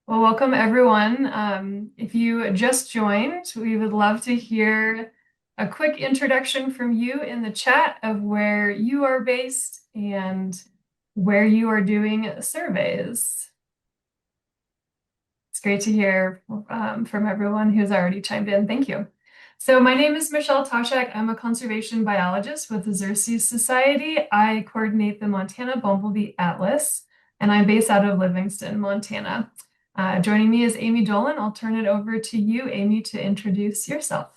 Well, welcome everyone. If you just joined, we would love to hear a quick introduction from you in the chat of where you are based and where you are doing surveys. It's great to hear from everyone who's already chimed in. Thank you. So my name is Michelle Toshack. I'm a conservation biologist with the Xerces Society. I coordinate the Montana Bumble Bee Atlas, and I'm based out of Livingston, Montana. Joining me is Amy Dolan. I'll turn it over to you, Amy, to introduce yourself.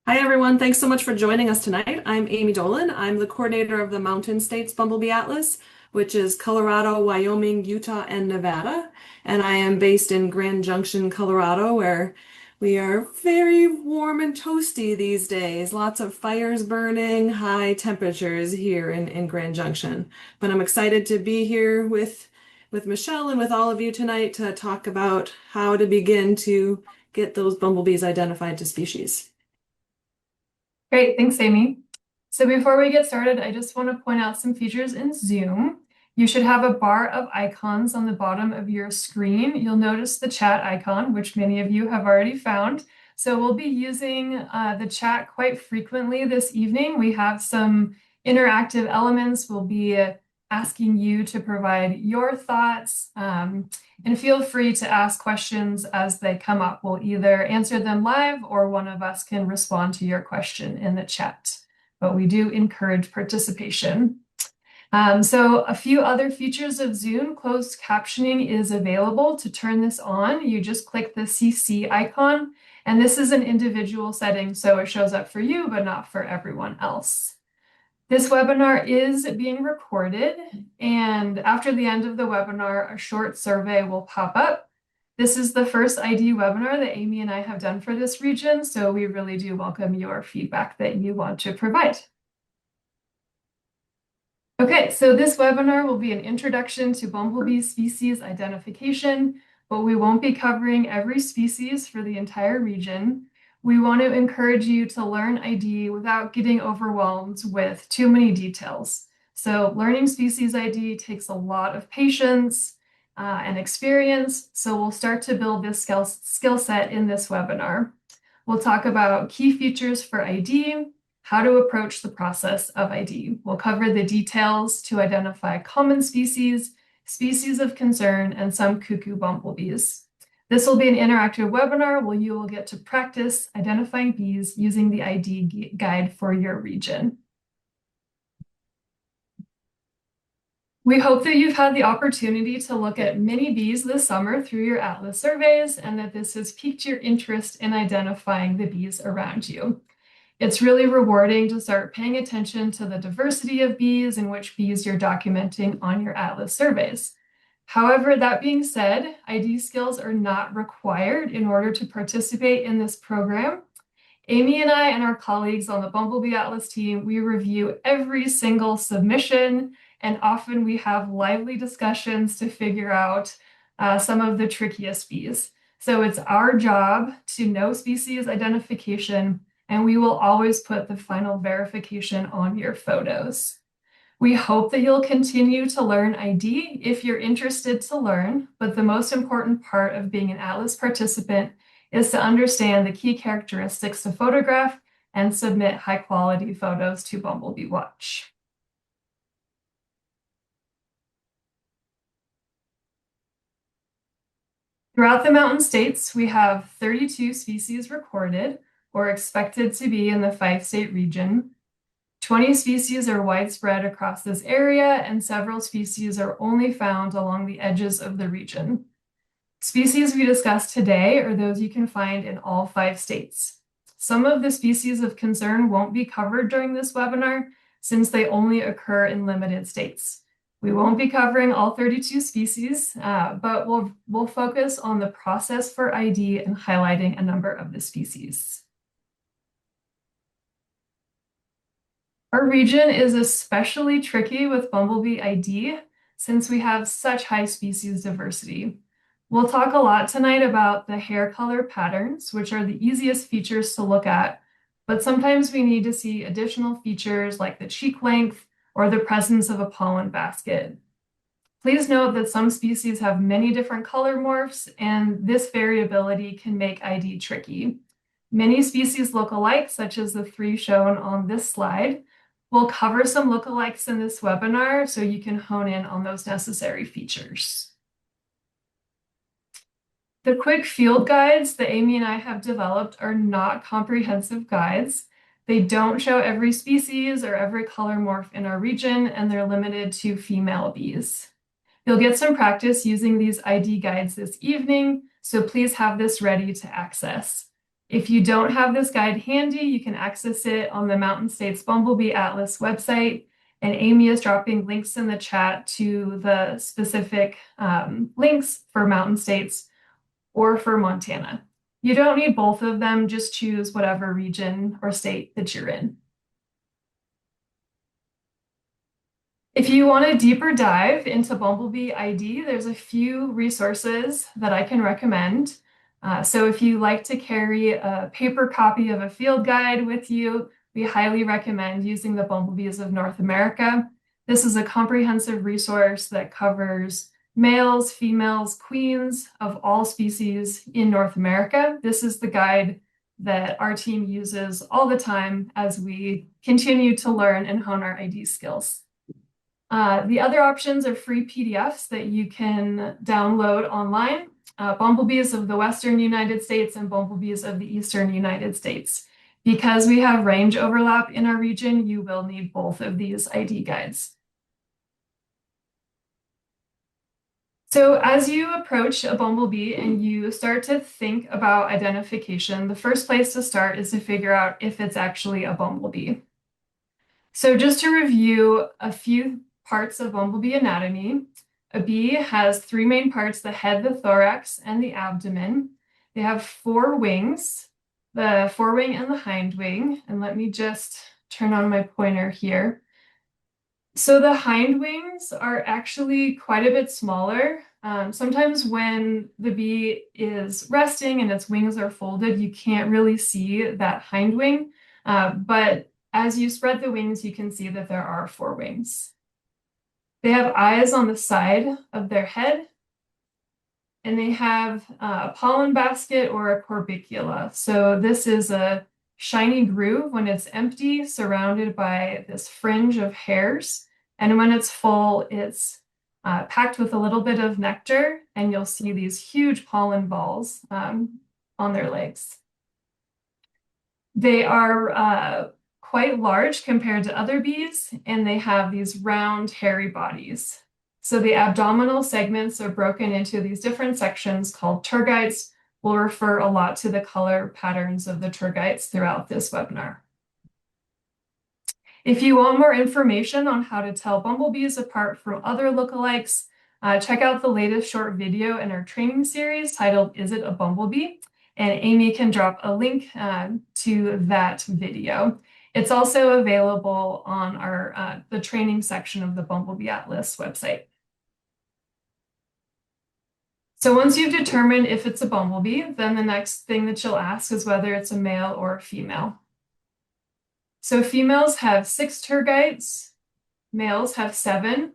Hi, everyone. Thanks so much for joining us tonight. I'm Amy Dolan. I'm the coordinator of the Mountain States Bumble Bee Atlas, which is Colorado, Wyoming, Utah, and Nevada. And I am based in Grand Junction, Colorado, where we are very warm and toasty these days. Lots of fires burning, high temperatures here in Grand Junction. But I'm excited to be here with Michelle and with all of you tonight to talk about how to begin to get those bumblebees identified to species. Great, thanks, Amy. So before we get started, I just want to point out some features in Zoom. You should have a bar of icons on the bottom of your screen. You'll notice the chat icon, which many of you have already found. So we'll be using the chat quite frequently this evening. We have some interactive elements. We'll be asking you to provide your thoughts. And feel free to ask questions as they come up. We'll either answer them live or one of us can respond to your question in the chat. But we do encourage participation. So a few other features of Zoom, closed captioning is available. To turn this on, you just click the CC icon, and this is an individual setting, so it shows up for you, but not for everyone else. This webinar is being recorded, and after the end of the webinar, a short survey will pop up. This is the first ID webinar that Amy and I have done for this region, so we really do welcome your feedback that you want to provide. Okay, so this webinar will be an introduction to bumblebee species identification, but we won't be covering every species for the entire region. We want to encourage you to learn ID without getting overwhelmed with too many details. So learning species ID takes a lot of patience and experience, so we'll start to build this skill set in this webinar. We'll talk about key features for ID, how to approach the process of ID. We'll cover the details to identify common species, species of concern, and some cuckoo bumblebees. This will be an interactive webinar where you will get to practice identifying bees using the ID guide for your region. We hope that you've had the opportunity to look at many bees this summer through your Atlas surveys and that this has piqued your interest in identifying the bees around you. It's really rewarding to start paying attention to the diversity of bees and which bees you're documenting on your Atlas surveys. However, that being said, ID skills are not required in order to participate in this program. Amy and I and our colleagues on the Bumblebee Atlas team, we review every single submission, and often we have lively discussions to figure out some of the trickiest bees. So it's our job to know species identification, and we will always put the final verification on your photos. We hope that you'll continue to learn ID if you're interested to learn, but the most important part of being an Atlas participant is to understand the key characteristics to photograph and submit high-quality photos to Bumblebee Watch. Throughout the Mountain States, we have 32 species recorded or expected to be in the 5-state region. 20 species are widespread across this area, and several species are only found along the edges of the region. Species we discussed today are those you can find in all 5 states. Some of the species of concern won't be covered during this webinar since they only occur in limited states. We won't be covering all 32 species, but we'll focus on the process for ID and highlighting a number of the species. Our region is especially tricky with bumblebee ID since we have such high species diversity. We'll talk a lot tonight about the hair color patterns, which are the easiest features to look at, but sometimes we need to see additional features like the cheek length or the presence of a pollen basket. Please note that some species have many different color morphs, and this variability can make ID tricky. Many species look alike, such as the 3 shown on this slide. We'll cover some lookalikes in this webinar so you can hone in on those necessary features. The quick field guides that Amy and I have developed are not comprehensive guides. They don't show every species or every color morph in our region, and they're limited to female bees. You'll get some practice using these ID guides this evening, so please have this ready to access. If you don't have this guide handy, you can access it on the Mountain States Bumble Bee Atlas website, and Amy is dropping links in the chat to the specific links for Mountain States or for Montana. You don't need both of them, just choose whatever region or state that you're in. If you want a deeper dive into Bumblebee ID, there's a few resources that I can recommend. So if you like to carry a paper copy of a field guide with you, we highly recommend using the Bumblebees of North America. This is a comprehensive resource that covers males, females, queens of all species in North America. This is the guide that our team uses all the time as we continue to learn and hone our ID skills. The other options are free PDFs that you can download online. Bumblebees of the Western United States and Bumblebees of the Eastern United States. Because we have range overlap in our region, you will need both of these ID guides. So as you approach a bumblebee and you start to think about identification, the first place to start is to figure out if it's actually a bumblebee. So just to review a few parts of bumblebee anatomy, a bee has 3 main parts: the head, the thorax, and the abdomen. They have 4 wings, the forewing and the hind wing. And let me just turn on my pointer here. So the hind wings are actually quite a bit smaller. Sometimes when the bee is resting and its wings are folded, you can't really see that hind wing. But as you spread the wings, you can see that there are 4 wings. They have eyes on the side of their head, and they have a pollen basket or a corbicula. So this is a shiny groove when it's empty, surrounded by this fringe of hairs. And when it's full, it's packed with a little bit of nectar, and you'll see these huge pollen balls on their legs. They are quite large compared to other bees, and they have these round, hairy bodies. So the abdominal segments are broken into these different sections called tergites. We'll refer a lot to the color patterns of the tergites throughout this webinar. If you want more information on how to tell bumblebees apart from other lookalikes, check out the latest short video in our training series titled "Is It a Bumblebee?" And Amy can drop a link to that video. It's also available on our the training section of the Bumblebee Atlas website. So once you've determined if it's a bumblebee, then the next thing that you'll ask is whether it's a male or a female. So females have 6 tergites, males have 7.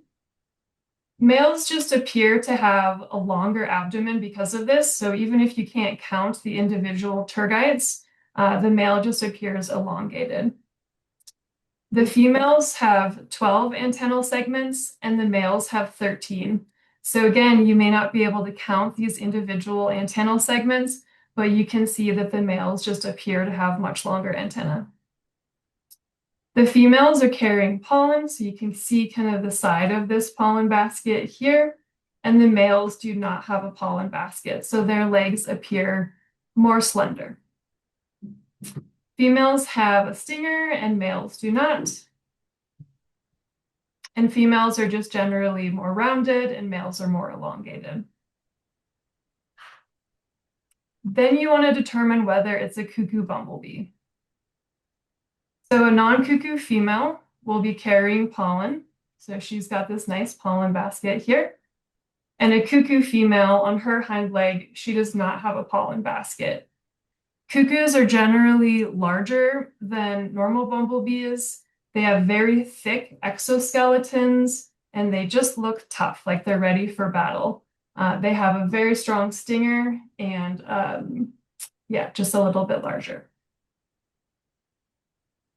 Males just appear to have a longer abdomen because of this. So even if you can't count the individual tergites, the male just appears elongated. The females have 12 antennal segments and the males have 13. So again, you may not be able to count these individual antennal segments, but you can see that the males just appear to have much longer antennae. The females are carrying pollen, so you can see kind of the side of this pollen basket here, and the males do not have a pollen basket, so their legs appear more slender. Females have a stinger and males do not. And females are just generally more rounded and males are more elongated. Then you want to determine whether it's a cuckoo bumblebee. So a non-cuckoo female will be carrying pollen. So she's got this nice pollen basket here. And a cuckoo female on her hind leg, she does not have a pollen basket. Cuckoos are generally larger than normal bumblebees. They have very thick exoskeletons and they just look tough, like they're ready for battle. They have a very strong stinger and yeah, just a little bit larger.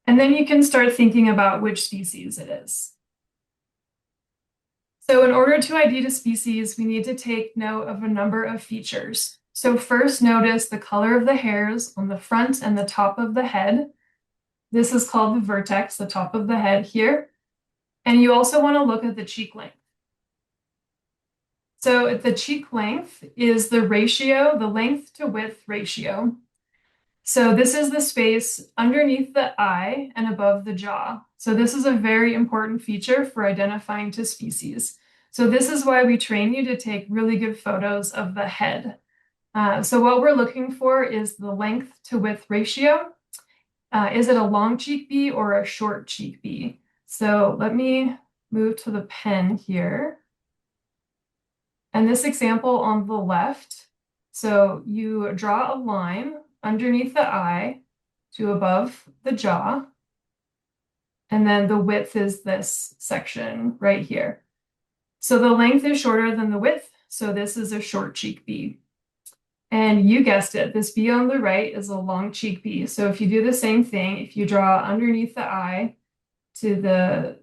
And then you can start thinking about which species it is. So in order to ID a species, we need to take note of a number of features. So first, notice the color of the hairs on the front and the top of the head. This is called the vertex, the top of the head here. And you also want to look at the cheek length. So the cheek length is the ratio, the length to width ratio. So this is the space underneath the eye and above the jaw. So this is a very important feature for identifying to species. So this is why we train you to take really good photos of the head. So what we're looking for is the length to width ratio. Is it a long cheek bee or a short cheek bee? So let me move to the pen here. And this example on the left, so you draw a line underneath the eye to above the jaw. And then the width is this section right here. So the length is shorter than the width. So this is a short cheek bee. And you guessed it, this bee on the right is a long cheek bee. So if you do the same thing, if you draw underneath the eye to the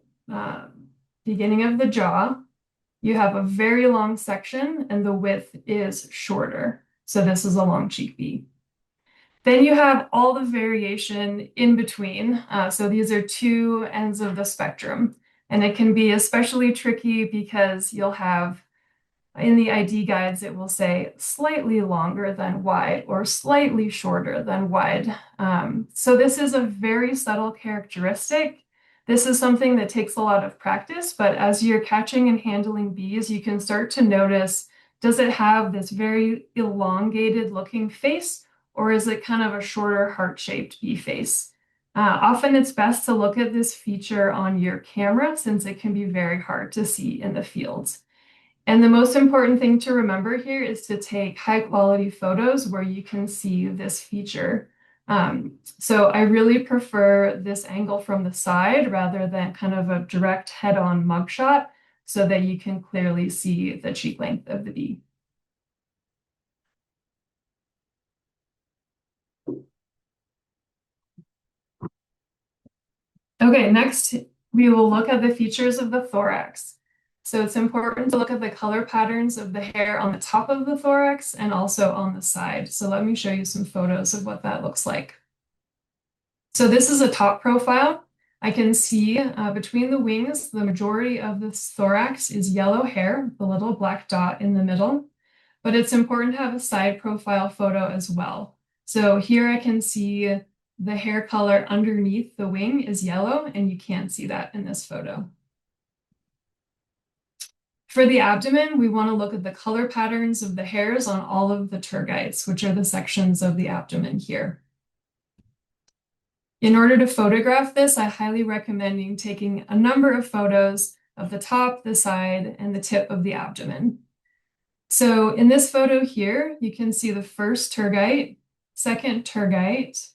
beginning of the jaw, you have a very long section and the width is shorter. So this is a long cheek bee. Then you have all the variation in between. So these are two ends of the spectrum. And it can be especially tricky because you'll have, in the ID guides, it will say slightly longer than wide or slightly shorter than wide. So this is a very subtle characteristic. This is something that takes a lot of practice, but as you're catching and handling bees, you can start to notice, does it have this very elongated looking face, or is it kind of a shorter heart-shaped bee face? Often it's best to look at this feature on your camera since it can be very hard to see in the fields. And the most important thing to remember here is to take high quality photos where you can see this feature. So I really prefer this angle from the side rather than kind of a direct head-on mugshot so that you can clearly see the cheek length of the bee. Okay, next we will look at the features of the thorax. So it's important to look at the color patterns of the hair on the top of the thorax and also on the side. So let me show you some photos of what that looks like. So this is a top profile. I can see between the wings, the majority of this thorax is yellow hair, the little black dot in the middle, but it's important to have a side profile photo as well. So here I can see the hair color underneath the wing is yellow, and you can't see that in this photo. For the abdomen, we want to look at the color patterns of the hairs on all of the tergites, which are the sections of the abdomen here. In order to photograph this, I highly recommend taking a number of photos of the top, the side, and the tip of the abdomen. So in this photo here, you can see the first tergite, second tergite,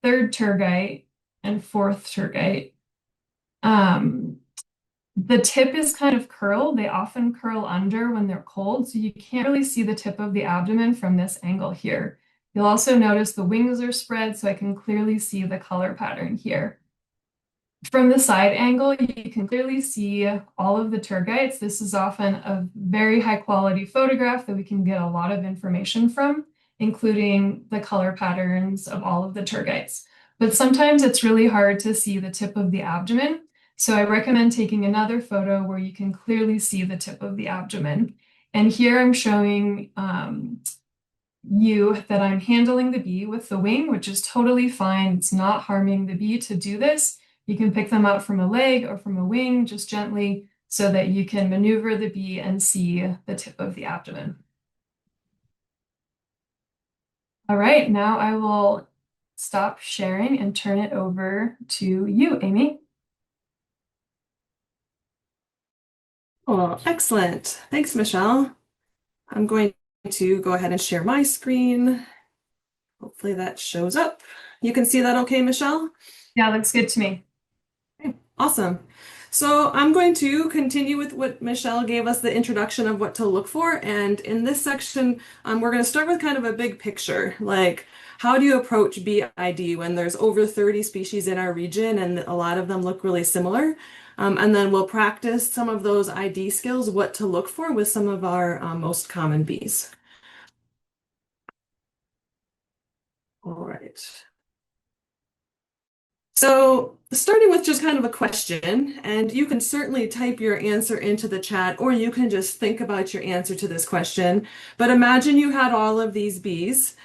third tergite, and fourth tergite. The tip is kind of curled. They often curl under when they're cold, so you can't really see the tip of the abdomen from this angle here. You'll also notice the wings are spread, so I can clearly see the color pattern here. From the side angle, you can clearly see all of the tergites. This is often a very high quality photograph that we can get a lot of information from, including the color patterns of all of the tergites. But sometimes it's really hard to see the tip of the abdomen. So I recommend taking another photo where you can clearly see the tip of the abdomen. And here I'm showing you that I'm handling the bee with the wing, which is totally fine. It's not harming the bee to do this. You can pick them up from a leg or from a wing just gently so that you can maneuver the bee and see the tip of the abdomen. All right, now I will stop sharing and turn it over to you, Amy. Oh, excellent. Thanks, Michelle. I'm going to go ahead and share my screen. Hopefully that shows up. You can see that okay, Michelle? Yeah, looks good to me. Okay, awesome. So I'm going to continue with what Michelle gave us the introduction of what to look for. And in this section, we're going to start with kind of a big picture, like how do you approach bee ID when there's over 30 species in our region and a lot of them look really similar. And then we'll practice some of those ID skills, what to look for with some of our most common bees. All right. So, starting with just kind of a question, and you can certainly type your answer into the chat, or you can just think about your answer to this question. But imagine you had all of these bees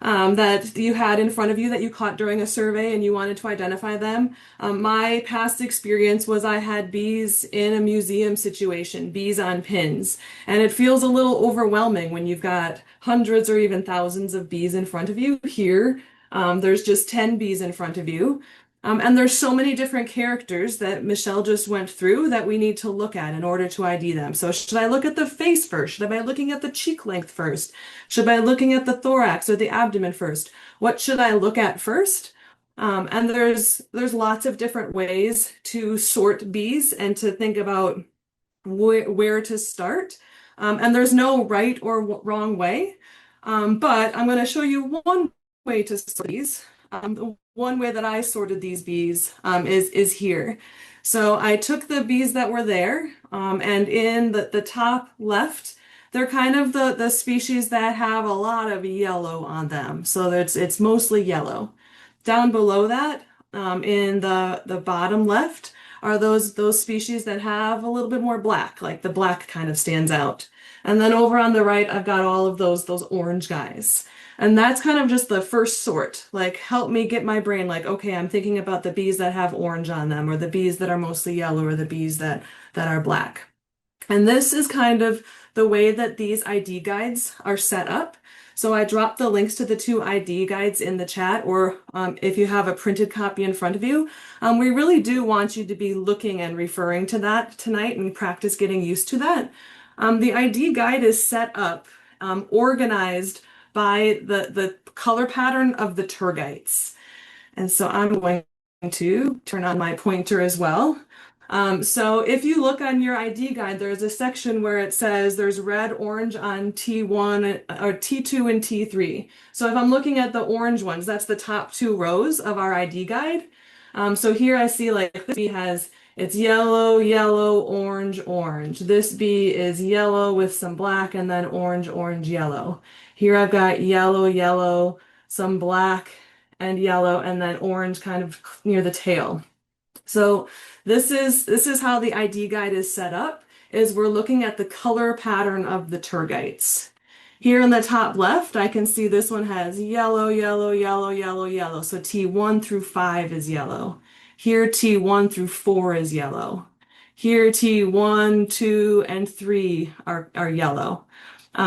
that you had in front of you that you caught during a survey and you wanted to identify them. My past experience was I had bees in a museum situation, bees on pins, and it feels a little overwhelming when you've got hundreds or even thousands of bees in front of you. Here, there's just 10 bees in front of you. And there's so many different characters that Michelle just went through that we need to look at in order to ID them. So should I look at the face first? Should I be looking at the cheek length first? Should I be looking at the thorax or the abdomen first? What should I look at first? And there's lots of different ways to sort bees and to think about where to start. And there's no right or wrong way. But I'm going to show you one way to sort these. The one way that I sorted these bees is here. So I took the bees that were there, and in the top left, they're kind of the species that have a lot of yellow on them. So it's mostly yellow. Down below that, in the bottom left, are those species that have a little bit more black, like the black kind of stands out. And then over on the right, I've got all of those orange guys. And that's kind of just the first sort. Like, help me get my brain like, okay, I'm thinking about the bees that have orange on them, or the bees that are mostly yellow, or the bees that are black. And this is kind of the way that these ID guides are set up. So I dropped the links to the two ID guides in the chat, or if you have a printed copy in front of you. We really do want you to be looking and referring to that tonight and practice getting used to that. The ID guide is set up, organized by the color pattern of the tergites. And so I'm going to turn on my pointer as well. So if you look on your ID guide, there's a section where it says there's red, orange on T1 or T2 and T3. So if I'm looking at the orange ones, that's the top two rows of our ID guide. So here I see like this bee has, it's yellow, yellow, orange, orange. This bee is yellow with some black and then orange, orange, yellow. Here I've got yellow, yellow, some black and yellow, and then orange kind of near the tail. So this is how the ID guide is set up, is we're looking at the color pattern of the tergites. Here in the top left, I can see this one has yellow, yellow, yellow, yellow, yellow. So T1 through 5 is yellow. Here T1 through 4 is yellow. Here T1, 2, and 3 are yellow.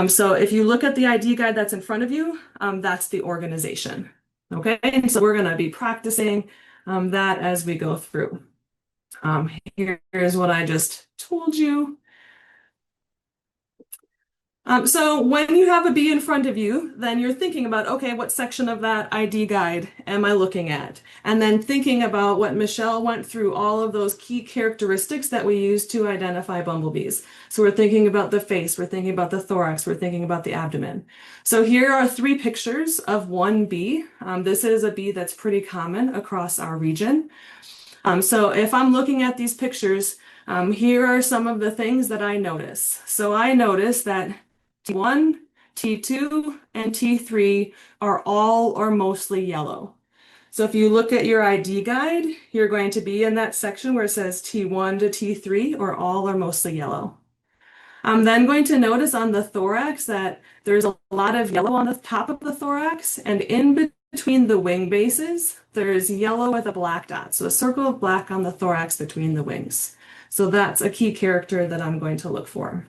So if you look at the ID guide that's in front of you, that's the organization. Okay, and so we're going to be practicing that as we go through. Here's what I just told you. So when you have a bee in front of you, then you're thinking about, okay, what section of that ID guide am I looking at? And then thinking about what Michelle went through, all of those key characteristics that we use to identify bumblebees. So we're thinking about the face, we're thinking about the thorax, we're thinking about the abdomen. So here are three pictures of one bee. This is a bee that's pretty common across our region. So if I'm looking at these pictures, here are some of the things that I notice. So I notice that T1, T2, and T3 are all or mostly yellow. So if you look at your ID guide, you're going to be in that section where it says T1 to T3 or all or mostly yellow. I'm then going to notice on the thorax that there's a lot of yellow on the top of the thorax, and in between the wing bases, there's yellow with a black dot. So a circle of black on the thorax between the wings. So that's a key character that I'm going to look for.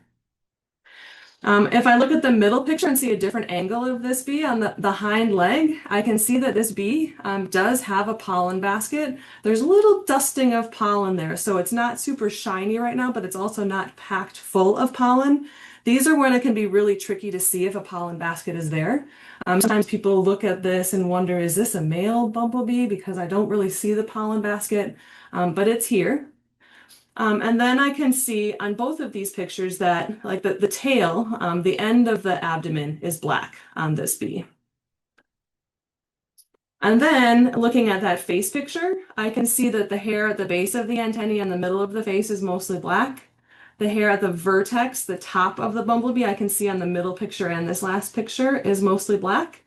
If I look at the middle picture and see a different angle of this bee on the hind leg, I can see that this bee does have a pollen basket. There's a little dusting of pollen there, so it's not super shiny right now, but it's also not packed full of pollen. These are when it can be really tricky to see if a pollen basket is there. Sometimes people look at this and wonder, is this a male bumblebee? Because I don't really see the pollen basket, but it's here. And then I can see on both of these pictures that like the tail, the end of the abdomen is black on this bee. And then looking at that face picture, I can see that the hair at the base of the antennae and the middle of the face is mostly black. The hair at the vertex, the top of the bumblebee, I can see on the middle picture and this last picture is mostly black.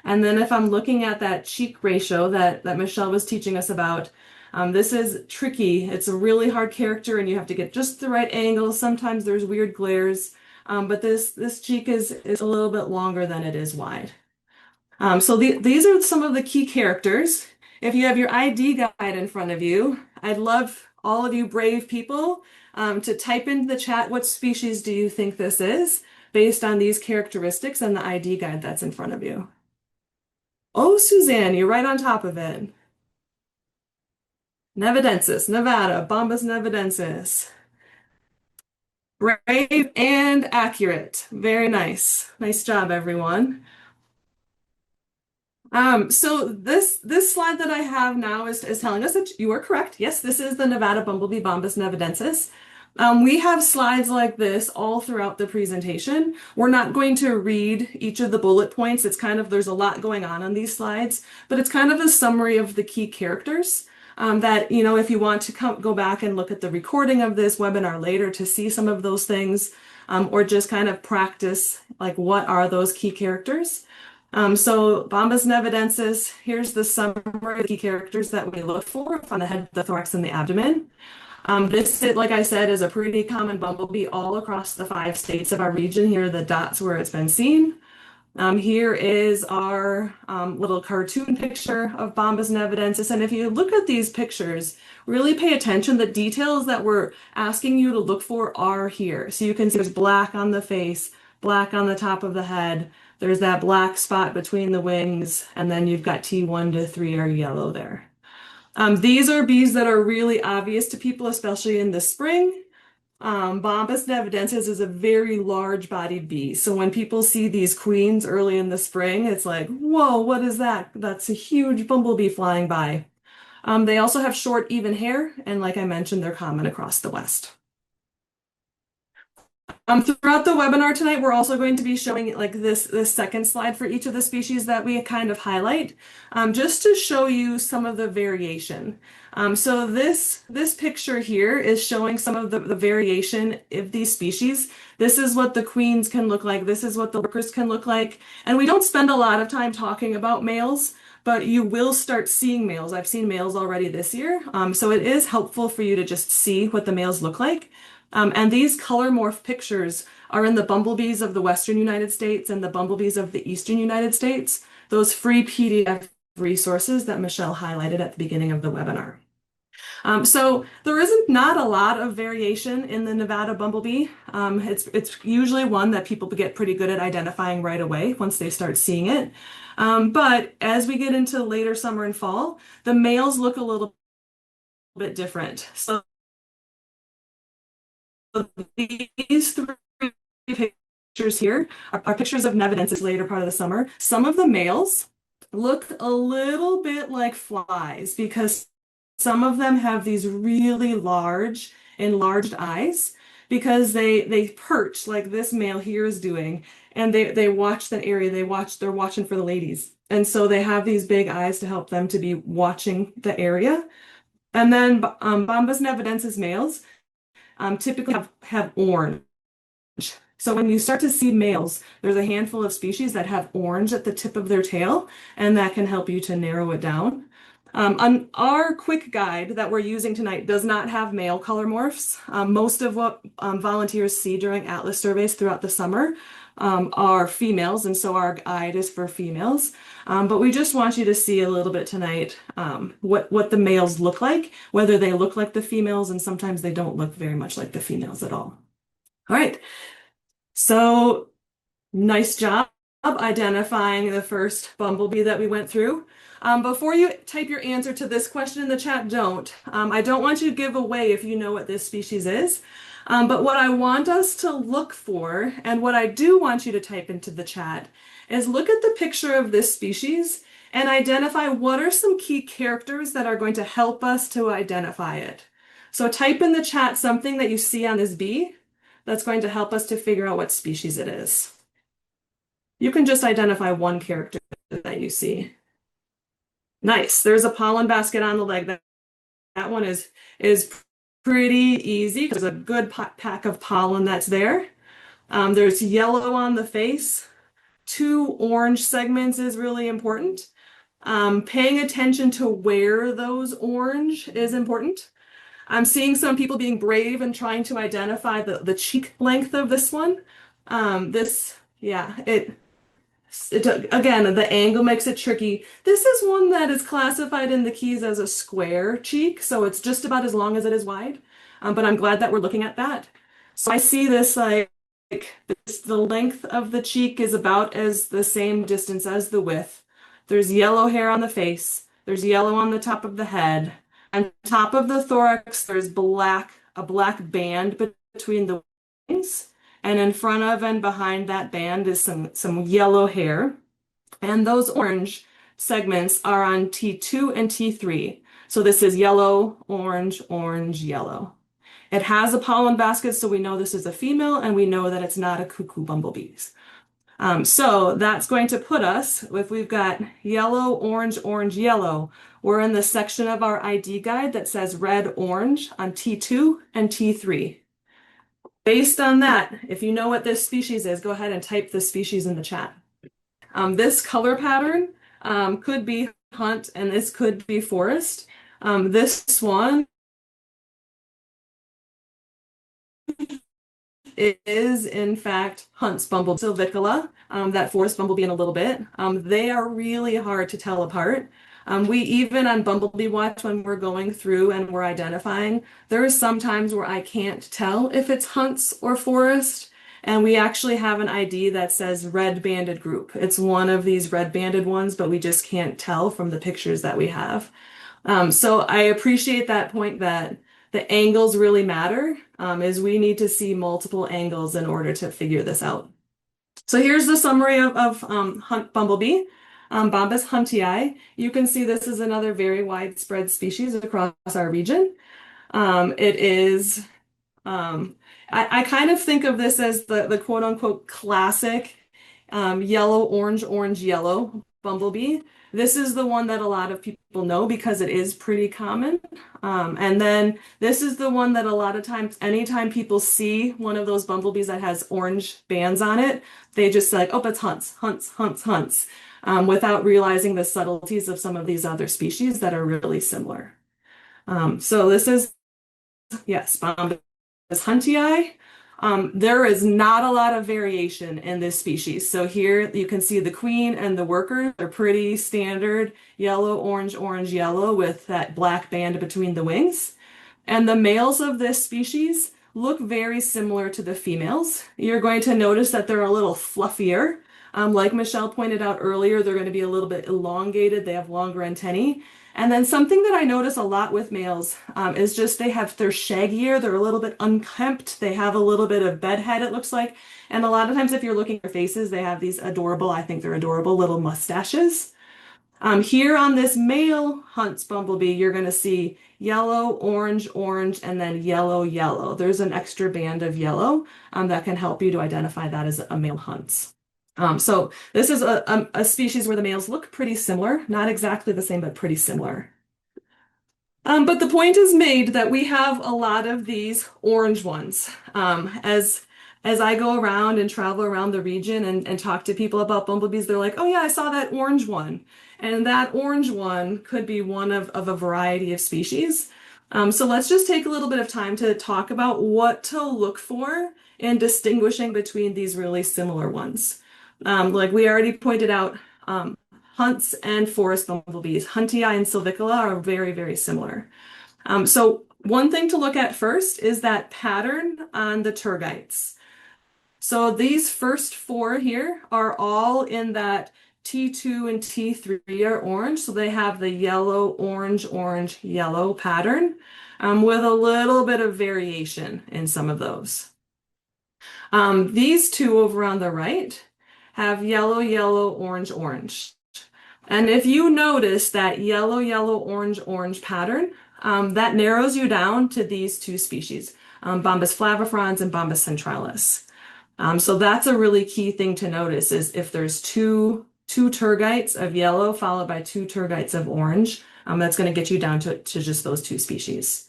And then if I'm looking at that cheek ratio that Michelle was teaching us about, this is tricky. It's a really hard character and you have to get just the right angle. Sometimes there's weird glares, but this cheek is a little bit longer than it is wide. So these are some of the key characters. If you have your ID guide in front of you, I'd love all of you brave people to type into the chat, what species do you think this is based on these characteristics and the ID guide that's in front of you. Oh, Suzanne, you're right on top of it. Nevadensis, Nevada, Bombus nevadensis. Brave and accurate. Very nice. Nice job, everyone. So this slide that I have now is telling us that you are correct. Yes, this is the Nevada bumblebee Bombus nevadensis. We have slides like this all throughout the presentation. We're not going to read each of the bullet points. It's kind of, there's a lot going on these slides, but it's kind of a summary of the key characters that, you know, if you want to go back and look at the recording of this webinar later to see some of those things, or just kind of practice, like what are those key characters? So Bombus nevadensis, here's the summary of the key characters that we look for on the head, the thorax, and the abdomen. This, like I said, is a pretty common bumblebee all across the 5 states of our region. Here are the dots where it's been seen. Here is our little cartoon picture of Bombus nevadensis. And if you look at these pictures, really pay attention. The details that we're asking you to look for are here. So you can see there's black on the face, black on the top of the head. There's that black spot between the wings, and then you've got T1 to 3 are yellow there. These are bees that are really obvious to people, especially in the spring. Bombus nevadensis is a very large-bodied bee. So when people see these queens early in the spring, it's like, whoa, what is that? That's a huge bumblebee flying by. They also have short, even hair, and like I mentioned, they're common across the West. Throughout the webinar tonight, we're also going to be showing like this second slide for each of the species that we kind of highlight, just to show you some of the variation. So this picture here is showing some of the variation of these species. This is what the queens can look like. This is what the workers can look like. And we don't spend a lot of time talking about males, but you will start seeing males. I've seen males already this year. So it is helpful for you to just see what the males look like. And these color morph pictures are in the bumblebees of the Western United States and the bumblebees of the Eastern United States, those free PDF resources that Michelle highlighted at the beginning of the webinar. So there isn't not a lot of variation in the Nevada bumblebee. It's usually one that people get pretty good at identifying right away once they start seeing it. But as we get into later summer and fall, the males look a little bit different. So these 3 pictures here are pictures of nevadensis later part of the summer. Some of the males look a little bit like flies because some of them have these really large, enlarged eyes because they perch like this male here is doing, and they watch that area. They're watching for the ladies. And so they have these big eyes to help them to be watching the area. And then Bombus nevadensis males typically have orange. So when you start to see males, there's a handful of species that have orange at the tip of their tail, and that can help you to narrow it down. On our quick guide that we're using tonight does not have male color morphs. Most of what volunteers see during Atlas surveys throughout the summer are females, and so our guide is for females. But we just want you to see a little bit tonight what the males look like, whether they look like the females, and sometimes they don't look very much like the females at all. All right, so nice job identifying the first bumblebee that we went through. Before you type your answer to this question in the chat, don't. I don't want you to give away if you know what this species is. But what I want us to look for, and what I do want you to type into the chat, is look at the picture of this species and identify what are some key characters that are going to help us to identify it. So type in the chat something that you see on this bee that's going to help us to figure out what species it is. You can just identify one character that you see. Nice. There's a pollen basket on the leg. That one is pretty easy because there's a good pack of pollen that's there. There's yellow on the face. 2 orange segments is really important. Paying attention to where those orange is important. I'm seeing some people being brave and trying to identify the cheek length of this one. Again, the angle makes it tricky. This is one that is classified in the keys as a square cheek, so it's just about as long as it is wide. But I'm glad that we're looking at that. So I see this the length of the cheek is about as the same distance as the width. There's yellow hair on the face. There's yellow on the top of the head. On top of the thorax, there's a black band between the wings. And in front of and behind that band is some yellow hair. And those orange segments are on T2 and T3. So this is yellow, orange, orange, yellow. It has a pollen basket, so we know this is a female, and we know that it's not a cuckoo bumblebees. So that's going to put us, if we've got yellow, orange, orange, yellow, we're in the section of our ID guide that says red, orange on T2 and T3. Based on that, if you know what this species is, go ahead and type the species in the chat. This color pattern could be hunt and this could be forest. This one is in fact Hunt's bumblebee, Sylvicola, that forest bumblebee in a little bit. They are really hard to tell apart. We even on Bumblebee Watch, when we're going through and we're identifying, there is some times where I can't tell if it's Hunt's or forest. And we actually have an ID that says red banded group. It's one of these red banded ones, but we just can't tell from the pictures that we have. So I appreciate that point that the angles really matter, is we need to see multiple angles in order to figure this out. So here's the summary of Hunt Bumblebee, Bombus huntii. You can see this is another very widespread species across our region. It is, I kind of think of this as the quote unquote classic yellow, orange, orange, yellow bumblebee. This is the one that a lot of people know because it is pretty common. And then this is the one that a lot of times, anytime people see one of those bumblebees that has orange bands on it, they just say, like, oh, it's hunts, hunts, hunts, hunts, without realizing the subtleties of some of these other species that are really similar. So this is, yes, Bombus huntii. There is not a lot of variation in this species. So here you can see the queen and the workers are pretty standard yellow, orange, orange, yellow with that black band between the wings. And the males of this species look very similar to the females. You're going to notice that they're a little fluffier. Like Michelle pointed out earlier, they're going to be a little bit elongated. They have longer antennae. And then something that I notice a lot with males is just they're shaggier, they're a little bit unkempt, they have a little bit of bedhead, it looks like. And a lot of times if you're looking at their faces, they have these adorable, I think they're adorable little mustaches. Here on this male Hunt's bumblebee, you're going to see yellow, orange, orange, and then yellow, yellow. There's an extra band of yellow that can help you to identify that as a male Hunt's. So this is a species where the males look pretty similar, not exactly the same, but pretty similar. But the point is made that we have a lot of these orange ones. As I go around and travel around the region and talk to people about bumblebees, they're like, oh yeah, I saw that orange one. And that orange one could be one of a variety of species. So let's just take a little bit of time to talk about what to look for in distinguishing between these really similar ones. Like we already pointed out, hunts and forest bumblebees, huntii and sylvicola are very, very similar. So one thing to look at first is that pattern on the tergites. So these first 4 here are all in that T2 and T3 are orange. So they have the yellow, orange, orange, yellow pattern with a little bit of variation in some of those. These 2 over on the right have yellow, yellow, orange, orange. And if you notice that yellow, yellow, orange, orange pattern, That narrows you down to these two species, Bombus flavifrons and Bombus centralis. So that's a really key thing to notice is if there's two tergites of yellow followed by two tergites of orange, that's going to get you down to just those two species.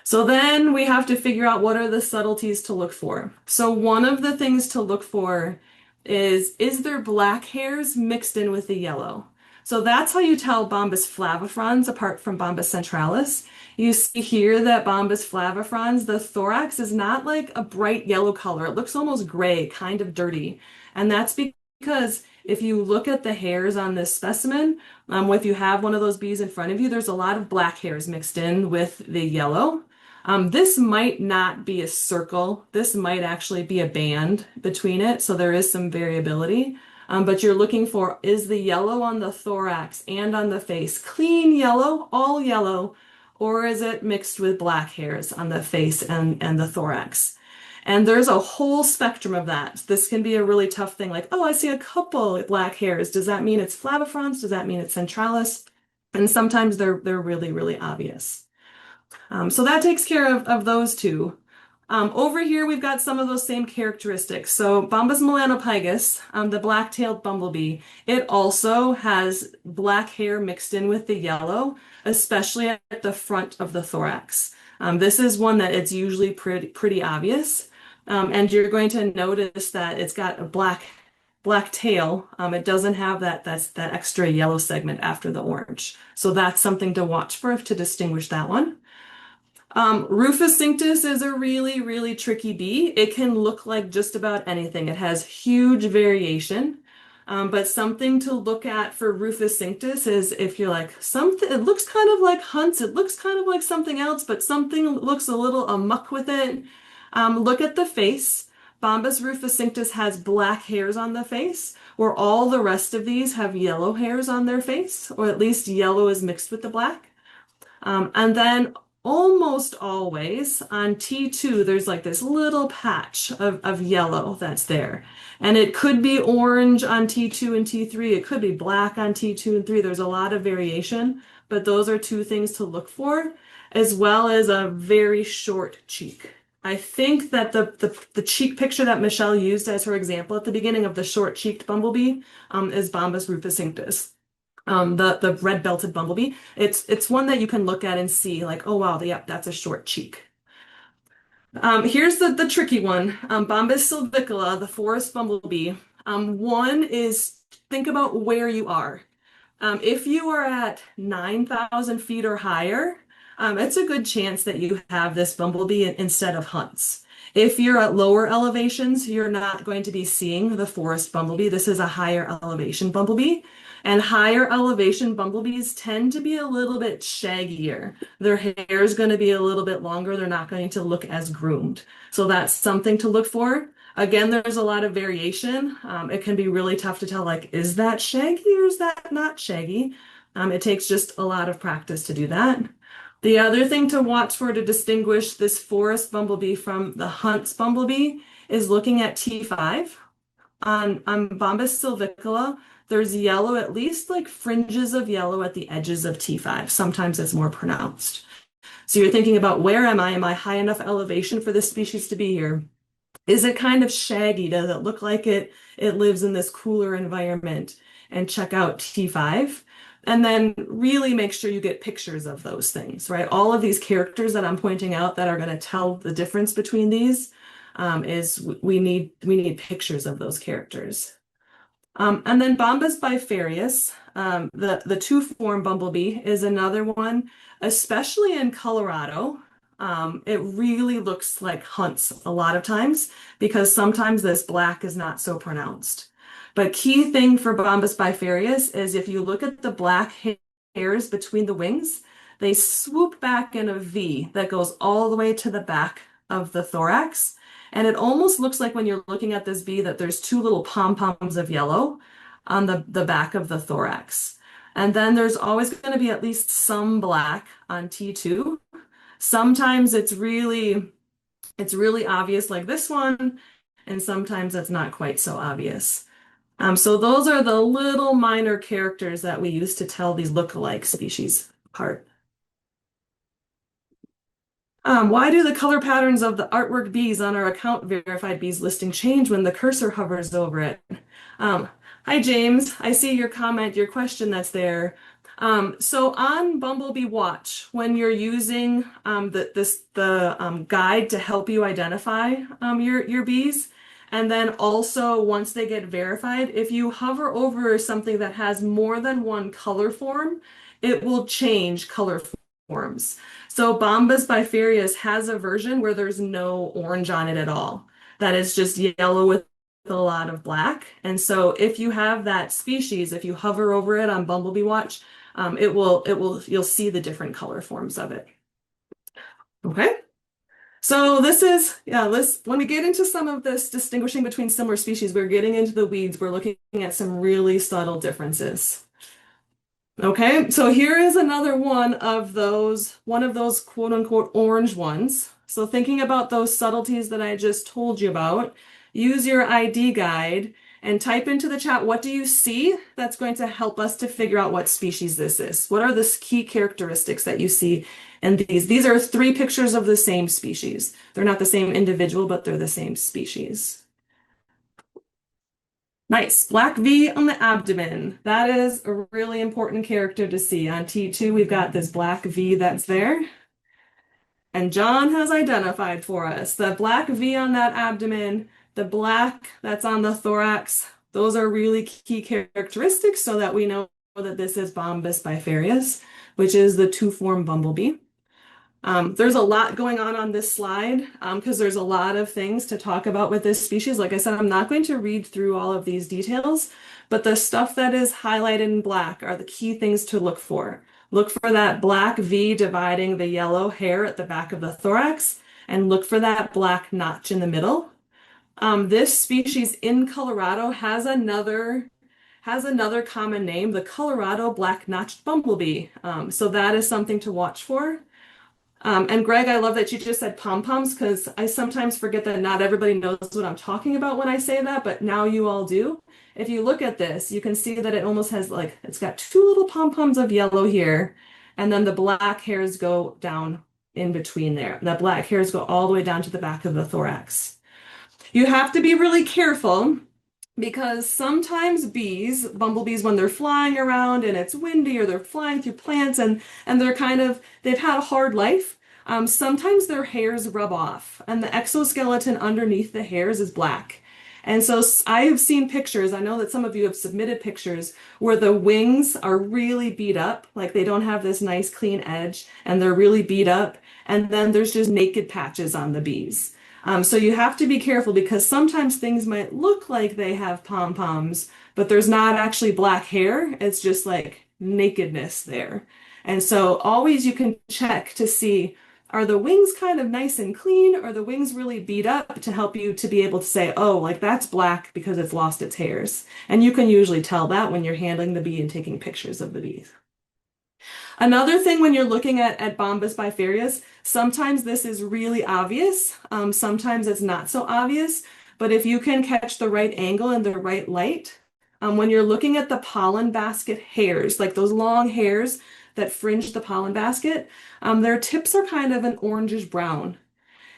So then we have to figure out what are the subtleties to look for. So one of the things to look for is there black hairs mixed in with the yellow? So that's how you tell Bombus flavifrons apart from Bombus centralis. You see here that Bombus flavifrons, the thorax is not like a bright yellow color. It looks almost gray, kind of dirty. And that's because if you look at the hairs on this specimen, if you have one of those bees in front of you, there's a lot of black hairs mixed in with the yellow. This might not be a circle. This might actually be a band between it. So there is some variability. But you're looking for, is the yellow on the thorax and on the face clean yellow, all yellow, or is it mixed with black hairs on the face and the thorax? And there's a whole spectrum of that. This can be a really tough thing, like, oh, I see a couple black hairs. Does that mean it's flavifrons? Does that mean it's centralis? And sometimes they're really, really obvious. So that takes care of those two. Over here, we've got some of those same characteristics. So Bombus melanopygus, the black-tailed bumblebee, it also has black hair mixed in with the yellow, especially at the front of the thorax. This is one that it's usually pretty obvious. And you're going to notice that it's got a black tail. It doesn't have that extra yellow segment after the orange. So that's something to watch for to distinguish that one. Rufus cinctus is a really, really tricky bee. It can look like just about anything. It has huge variation. But something to look at for Rufus cinctus is if you're like, something, it looks kind of like hunts, it looks kind of like something else, but something looks a little amuck with it. Look at the face. Bombus rufus cinctus has black hairs on the face, where all the rest of these have yellow hairs on their face, or at least yellow is mixed with the black. And then almost always on T2, there's like this little patch of yellow that's there. And it could be orange on T2 and T3. It could be black on T2 and 3. There's a lot of variation, but those are two things to look for, as well as a very short cheek. I think that the cheek picture that Michelle used as her example at the beginning of the short-cheeked bumblebee is Bombus rufus cinctus. The red-belted bumblebee. It's one that you can look at and see like, oh wow, yep, that's a short cheek. Here's the tricky one. Bombus sylvicola, the forest bumblebee. One is think about where you are. If you are at 9,000 feet or higher, it's a good chance that you have this bumblebee instead of hunts. If you're at lower elevations, you're not going to be seeing the forest bumblebee. This is a higher elevation bumblebee. And higher elevation bumblebees tend to be a little bit shaggier. Their hair is going to be a little bit longer. They're not going to look as groomed. So that's something to look for. Again, there's a lot of variation. It can be really tough to tell, like, is that shaggy or is that not shaggy? It takes just a lot of practice to do that. The other thing to watch for to distinguish this forest bumblebee from the hunts bumblebee is looking at T5. On Bombus sylvicola, there's yellow, at least like fringes of yellow at the edges of T5. Sometimes it's more pronounced. So you're thinking about where am I? Am I high enough elevation for this species to be here? Is it kind of shaggy? Does it look like it lives in this cooler environment? And check out T5. And then really make sure you get pictures of those things, right? All of these characters that I'm pointing out that are going to tell the difference between these is we need pictures of those characters. And then Bombus bifarius, the two-form bumblebee is another one, especially in Colorado. It really looks like hunts a lot of times because sometimes this black is not so pronounced. But key thing for Bombus bifarius is if you look at the black hairs between the wings, they swoop back in a V that goes all the way to the back of the thorax. And it almost looks like when you're looking at this bee that there's two little pom-poms of yellow on the back of the thorax. And then there's always going to be at least some black on T2. Sometimes it's really obvious like this one, and sometimes it's not quite so obvious. So those are the little minor characters that we use to tell these look-alike species apart. Why do the color patterns of the artwork bees on our account verified bees listing change when the cursor hovers over it? Um, Hi, James. I see your comment, your question that's there. So on Bumblebee Watch, when you're using the guide to help you identify your bees, and then also once they get verified, if you hover over something that has more than one color form, it will change color forms. So Bombus bifarius has a version where there's no orange on it at all. That is just yellow with a lot of black. And so if you have that species, if you hover over it on Bumblebee Watch, you'll see the different color forms of it. Okay. So when we get into some of this distinguishing between similar species, we're getting into the weeds. We're looking at some really subtle differences. Okay, so here is another one of those quote unquote orange ones. So thinking about those subtleties that I just told you about, use your ID guide and type into the chat, what do you see? That's going to help us to figure out what species this is. What are the key characteristics that you see in these? These are three pictures of the same species. They're not the same individual, but they're the same species. Nice. Black V on the abdomen. That is a really important character to see. On T2, we've got this black V that's there. And John has identified for us the black V on that abdomen, the black that's on the thorax. Those are really key characteristics so that we know that this is Bombus bifarius, which is the two-form bumblebee. There's a lot going on this slide because there's a lot of things to talk about with this species. Like I said, I'm not going to read through all of these details, but the stuff that is highlighted in black are the key things to look for. Look for that black V dividing the yellow hair at the back of the thorax, and look for that black notch in the middle. This species in Colorado has another common name, the Colorado black-notched bumblebee. So that is something to watch for. And Greg, I love that you just said pom-poms because I sometimes forget that not everybody knows what I'm talking about when I say that, but now you all do. If you look at this, you can see that it almost has it's got two little pom-poms of yellow here, and then the black hairs go down in between there. The black hairs go all the way down to the back of the thorax. You have to be really careful because sometimes bumblebees, when they're flying around and it's windy or they're flying through plants and they've had a hard life, sometimes their hairs rub off and the exoskeleton underneath the hairs is black. And so I have seen pictures, I know that some of you have submitted pictures where the wings are really beat up, like they don't have this nice clean edge and they're really beat up. And then there's just naked patches on the bees. So you have to be careful because sometimes things might look like they have pom-poms, but there's not actually black hair. It's just like nakedness there. And so always you can check to see, are the wings kind of nice and clean? Or the wings really beat up to help you to be able to say, oh, like that's black because it's lost its hairs. And you can usually tell that when you're handling the bee and taking pictures of the bees. Another thing when you're looking at Bombus bifarius, sometimes this is really obvious, sometimes it's not so obvious, but if you can catch the right angle and the right light, when you're looking at the pollen basket hairs, like those long hairs that fringe the pollen basket, their tips are kind of an orangish brown.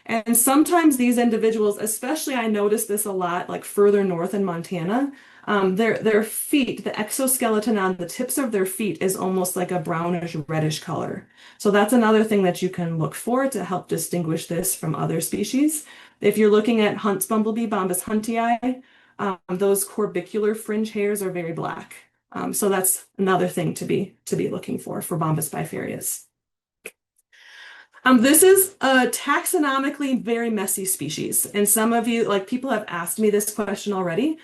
And sometimes these individuals, especially I notice this a lot, like further north in Montana, their feet, the exoskeleton on the tips of their feet is almost like a brownish reddish color. So that's another thing that you can look for to help distinguish this from other species. If you're looking at Hunt's bumblebee, Bombus huntii, those corbicular fringe hairs are very black. So that's another thing to be looking for Bombus bifarius. This is a taxonomically very messy species. And some of you, like people have asked me this question already.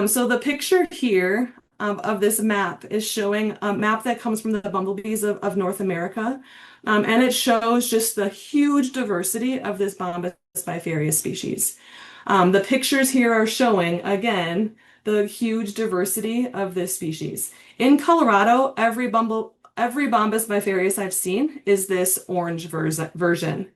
So the picture here of this map is showing a map that comes from the bumblebees of North America. And it shows just the huge diversity of this Bombus bifarius species. The pictures here are showing, again, the huge diversity of this species. In Colorado, every Bombus bifarius I've seen is this orange version.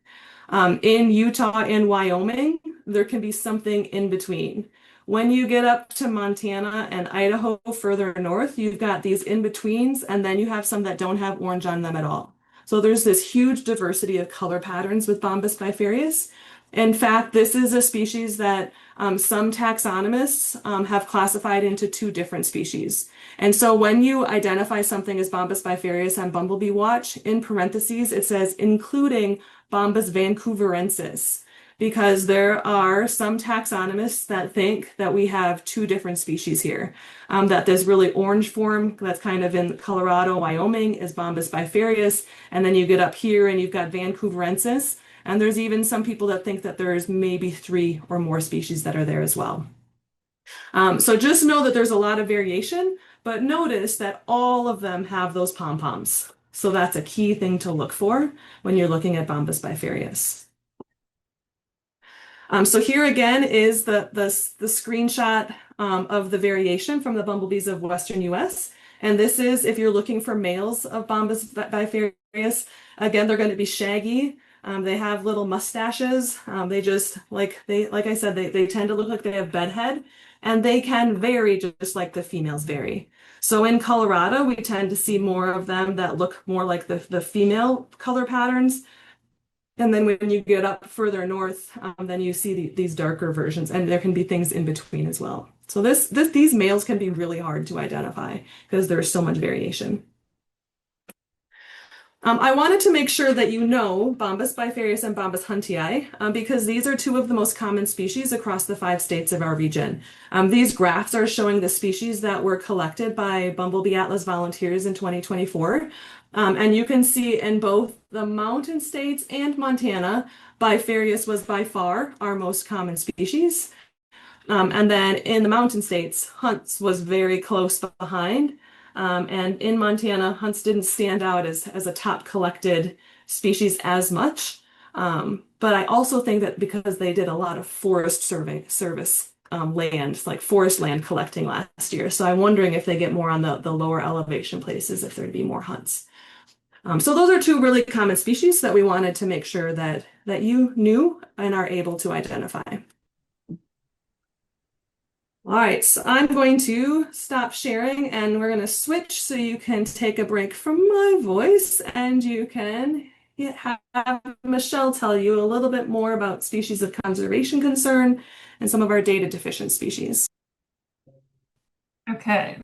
In Utah and Wyoming, there can be something in between. When you get up to Montana and Idaho further north, you've got these in-betweens, and then you have some that don't have orange on them at all. So there's this huge diversity of color patterns with Bombus bifarius. In fact, this is a species that some taxonomists have classified into two different species. And so when you identify something as Bombus bifarius on Bumblebee Watch, in parentheses, it says including Bombus vancouverensis, because there are some taxonomists that think that we have two different species here. That this really orange form that's kind of in Colorado, Wyoming is Bombus bifarius, and then you get up here and you've got vancouverensis. And there's even some people that think that there's maybe 3 or more species that are there as well. So just know that there's a lot of variation, but notice that all of them have those pom-poms. So that's a key thing to look for when you're looking at Bombus bifarius. So here again is the screenshot of the variation from the bumblebees of Western US. And this is if you're looking for males of Bombus bifarius. Again, they're going to be shaggy. They have little mustaches. They just like I said, they tend to look like they have bedhead, and they can vary just like the females vary. So in Colorado, we tend to see more of them that look more like the female color patterns. And then when you get up further north, then you see these darker versions, and there can be things in between as well. So these males can be really hard to identify because there's so much variation. I wanted to make sure that you know Bombus bifarius and Bombus huntii because these are two of the most common species across the 5 states of our region. These graphs are showing the species that were collected by Bumblebee Atlas volunteers in 2024. And you can see in both the mountain states and Montana, bifarius was by far our most common species. And then in the mountain states, Hunt's was very close behind. And in Montana, Hunts didn't stand out as a top collected species as much. But I also think that because they did a lot of forest service land, like forest land collecting last year. So I'm wondering if they get more on the lower elevation places, if there'd be more hunts. So those are two really common species that we wanted to make sure that you knew and are able to identify. All right, so I'm going to stop sharing and we're going to switch so you can take a break from my voice and you can have Michelle tell you a little bit more about species of conservation concern and some of our data deficient species. Okay.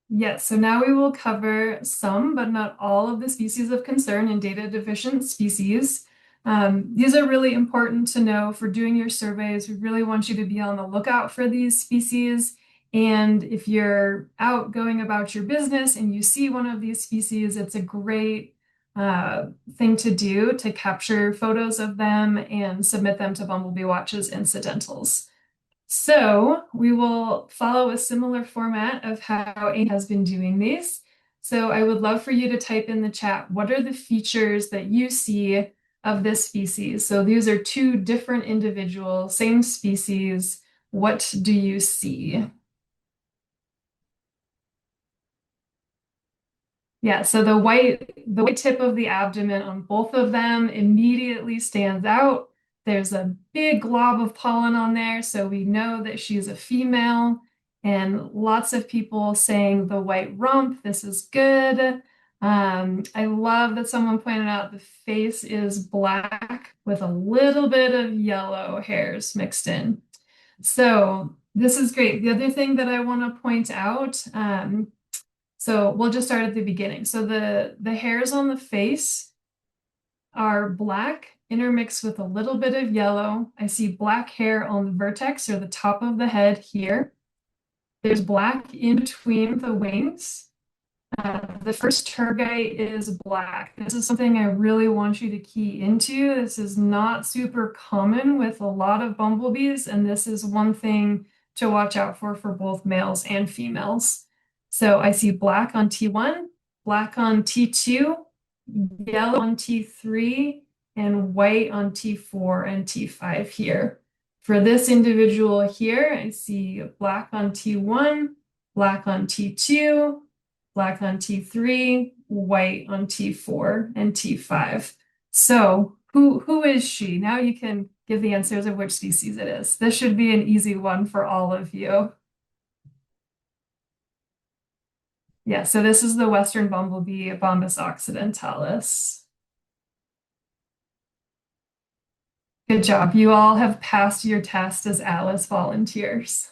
Yes, so now we will cover some, but not all of the species of concern and data deficient species. These are really important to know for doing your surveys. We really want you to be on the lookout for these species. And if you're out going about your business and you see one of these species, it's a great thing to do to capture photos of them and submit them to Bumblebee Watch's incidentals. So we will follow a similar format of how Amy has been doing these. So I would love for you to type in the chat, what are the features that you see of this species? So these are 2 different individuals, same species. What do you see? Yeah, so the white tip of the abdomen on both of them immediately stands out. There's a big glob of pollen on there, so we know that she's a female. And lots of people saying the white rump, this is good. I love that someone pointed out the face is black with a little bit of yellow hairs mixed in. So this is great. The other thing that I want to point out, so we'll just start at the beginning. So the hairs on the face are black intermixed with a little bit of yellow. I see black hair on the vertex or the top of the head here. There's black in between the wings. The first tergite is black. This is something I really want you to key into. This is not super common with a lot of bumblebees, and this is one thing to watch out for both males and females. So I see black on T1, black on T2, yellow on T3, and white on T4 and T5 here. For this individual here, I see black on T1, black on T2, black on T3, white on T4 and T5. So who is she? Now you can give the answers of which species it is. This should be an easy one for all of you. Yeah, so this is the Western bumblebee, Bombus occidentalis. Good job. You all have passed your test as Atlas volunteers.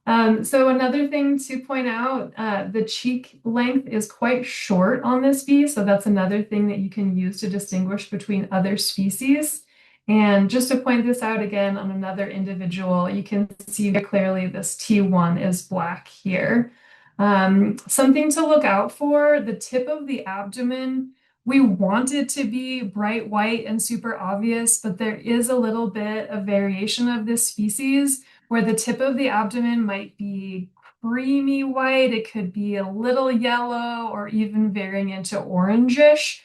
So another thing to point out, the cheek length is quite short on this bee, so that's another thing that you can use to distinguish between other species. And just to point this out again on another individual, you can see very clearly this T1 is black here. Something to look out for, the tip of the abdomen, we want it to be bright white and super obvious, but there is a little bit of variation of this species where the tip of the abdomen might be creamy white. It could be a little yellow or even varying into orangish.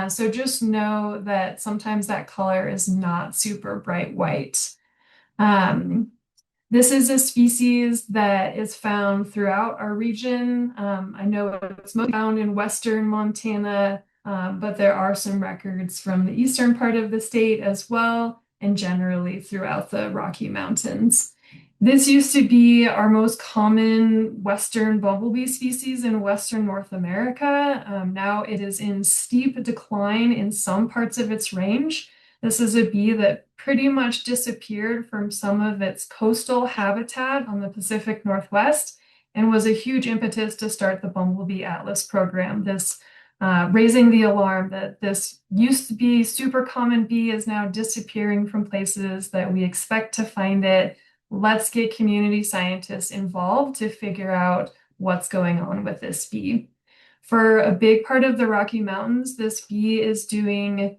So just know that sometimes that color is not super bright white. Um, this is a species that is found throughout our region. I know it's most found in western Montana, but there are some records from the eastern part of the state as well, and generally throughout the Rocky Mountains. This used to be our most common western bumblebee species in western North America. Now it is in steep decline in some parts of its range. This is a bee that pretty much disappeared from some of its coastal habitat on the Pacific Northwest and was a huge impetus to start the Bumblebee Atlas program. This raising the alarm that this used to be super common bee is now disappearing from places that we expect to find it. Let's get community scientists involved to figure out what's going on with this bee. For a big part of the Rocky Mountains, this bee is doing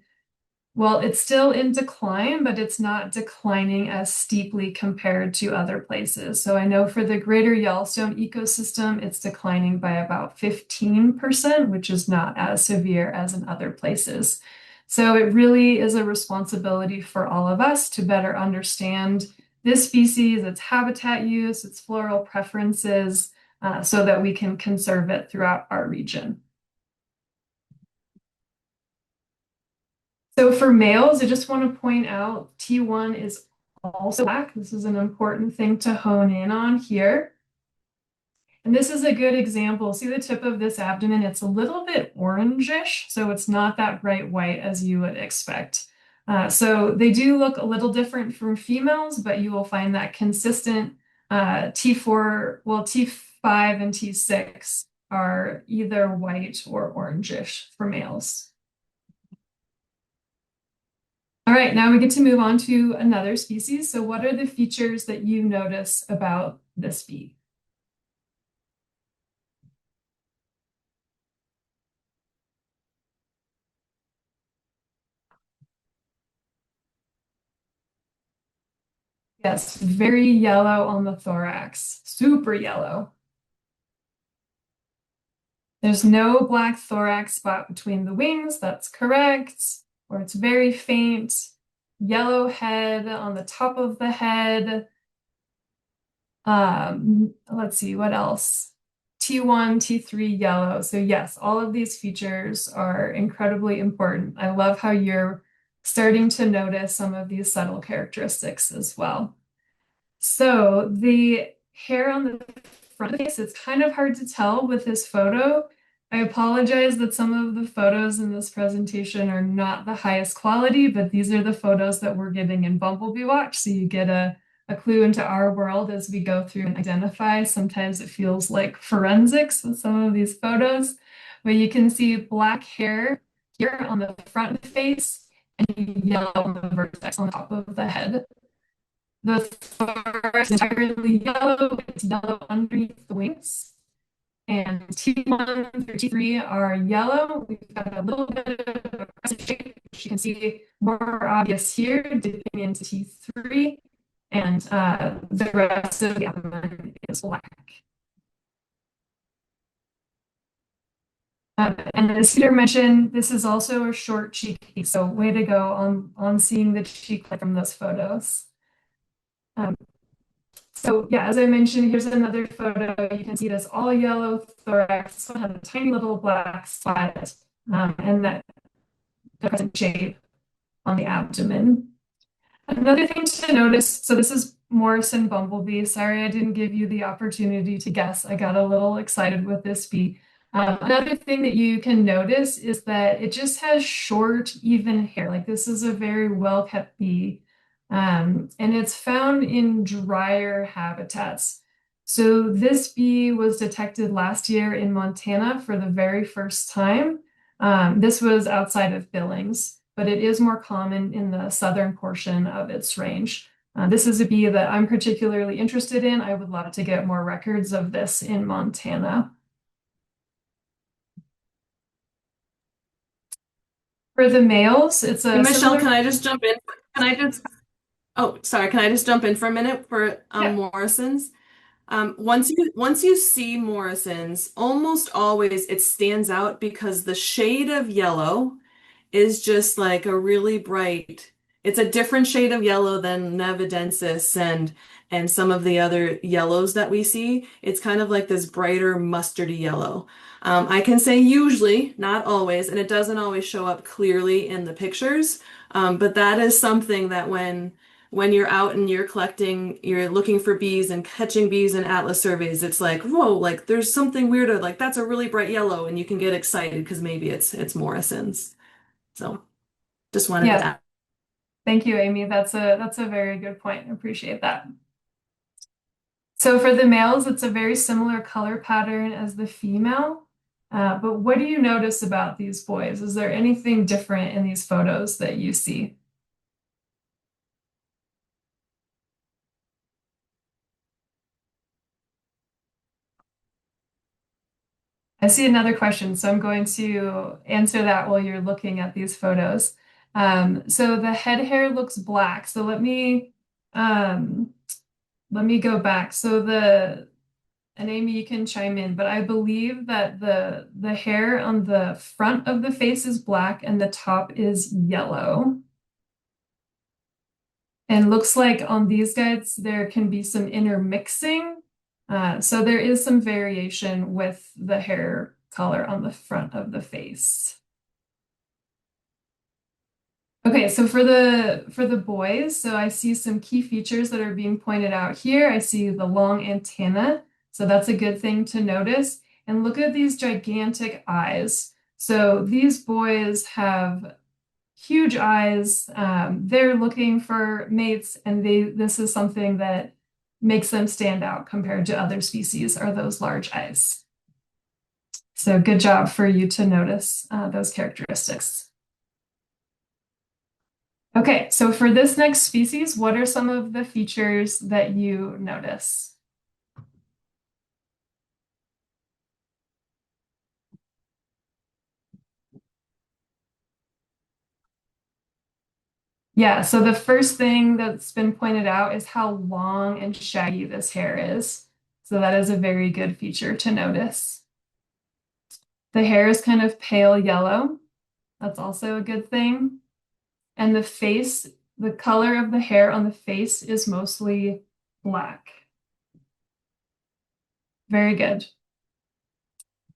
well, it's still in decline, but it's not declining as steeply compared to other places. So I know for the greater Yellowstone ecosystem, it's declining by about 15%, which is not as severe as in other places. So it really is a responsibility for all of us to better understand this species, its habitat use, its floral preferences, so that we can conserve it throughout our region. So for males, I just want to point out T1 is also black. This is an important thing to hone in on here. And this is a good example. See the tip of this abdomen? It's a little bit orangish, so it's not that bright white as you would expect. So they do look a little different from females, but you will find that consistent T4, well, T5 and T6 are either white or orangish for males. All right, now we get to move on to another species. So what are the features that you notice about this bee? Yes, very yellow on the thorax, super yellow. There's no black thorax spot between the wings, that's correct, or it's very faint. Yellow head on the top of the head. Let's see, what else? T1, T3 yellow. So yes, all of these features are incredibly important. I love how you're starting to notice some of these subtle characteristics as well. So the hair on the front of the face, it's kind of hard to tell with this photo. I apologize that some of the photos in this presentation are not the highest quality, but these are the photos that we're getting in Bumblebee Watch. So you get a clue into our world as we go through and identify. Sometimes it feels like forensics with some of these photos, but you can see black hair here on the front of the face and yellow on the vertex on top of the head. The thorax is entirely yellow, it's yellow underneath the wings. And T1 through T3 are yellow. We've got a little bit of a crescent shape, which you can see more obvious here, dipping into T3. And the rest of the abdomen is black. And as Peter mentioned, this is also a short cheek, so way to go on seeing the cheek from those photos. So yeah, as I mentioned, here's another photo. You can see this all yellow thorax. This one has a tiny little black spot, and that crescent shape on the abdomen. Another thing to notice, so this is Morrison Bumblebee. Sorry, I didn't give you the opportunity to guess. I got a little excited with this bee. Another thing that you can notice is that it just has short, even hair. Like this is a very well-kept bee. And it's found in drier habitats. So this bee was detected last year in Montana for the very first time. This was outside of Billings, but it is more common in the southern portion of its range. This is a bee that I'm particularly interested in. I would love to get more records of this in Montana. For the males, it's Hey, a Michelle, similar. can I just jump in? Can I just, oh, sorry, can I just jump in for a minute for Yeah, Morrison's? Once you see Morrison's, almost always it stands out because the shade of yellow is just like a really bright, it's a different shade of yellow than Nevadensis and some of the other yellows that we see. It's kind of like this brighter mustardy yellow. I can say usually, not always, and it doesn't always show up clearly in the pictures. But that is something that when you're out and you're collecting, you're looking for bees and catching bees in Atlas surveys, it's like, whoa, like there's something weirder, like that's a really bright yellow, and you can get excited because maybe it's Morrison's. So just wanted to yeah. add. Thank you, Amy. That's a very good point. I appreciate that. So for the males, it's a very similar color pattern as the female. But what do you notice about these boys? Is there anything different in these photos that you see? I see another question, so I'm going to answer that while you're looking at these photos. So the head hair looks black. So um, let me go back. And Amy, you can chime in, but I believe that the hair on the front of the face is black and the top is yellow. And looks like on these guides there can be some intermixing. So there is some variation with the hair color on the front of the face. Okay, so for the boys, so I see some key features that are being pointed out here. I see the long antenna, so that's a good thing to notice. And look at these gigantic eyes. So these boys have huge eyes. They're looking for mates, and this is something that makes them stand out compared to other species, are those large eyes. So good job for you to notice those characteristics. Okay, so for this next species, what are some of the features that you notice? Yeah, so the first thing that's been pointed out is how long and shaggy this hair is. So that is a very good feature to notice. The hair is kind of pale yellow. That's also a good thing. And the face, the color of the hair on the face is mostly black. Very good.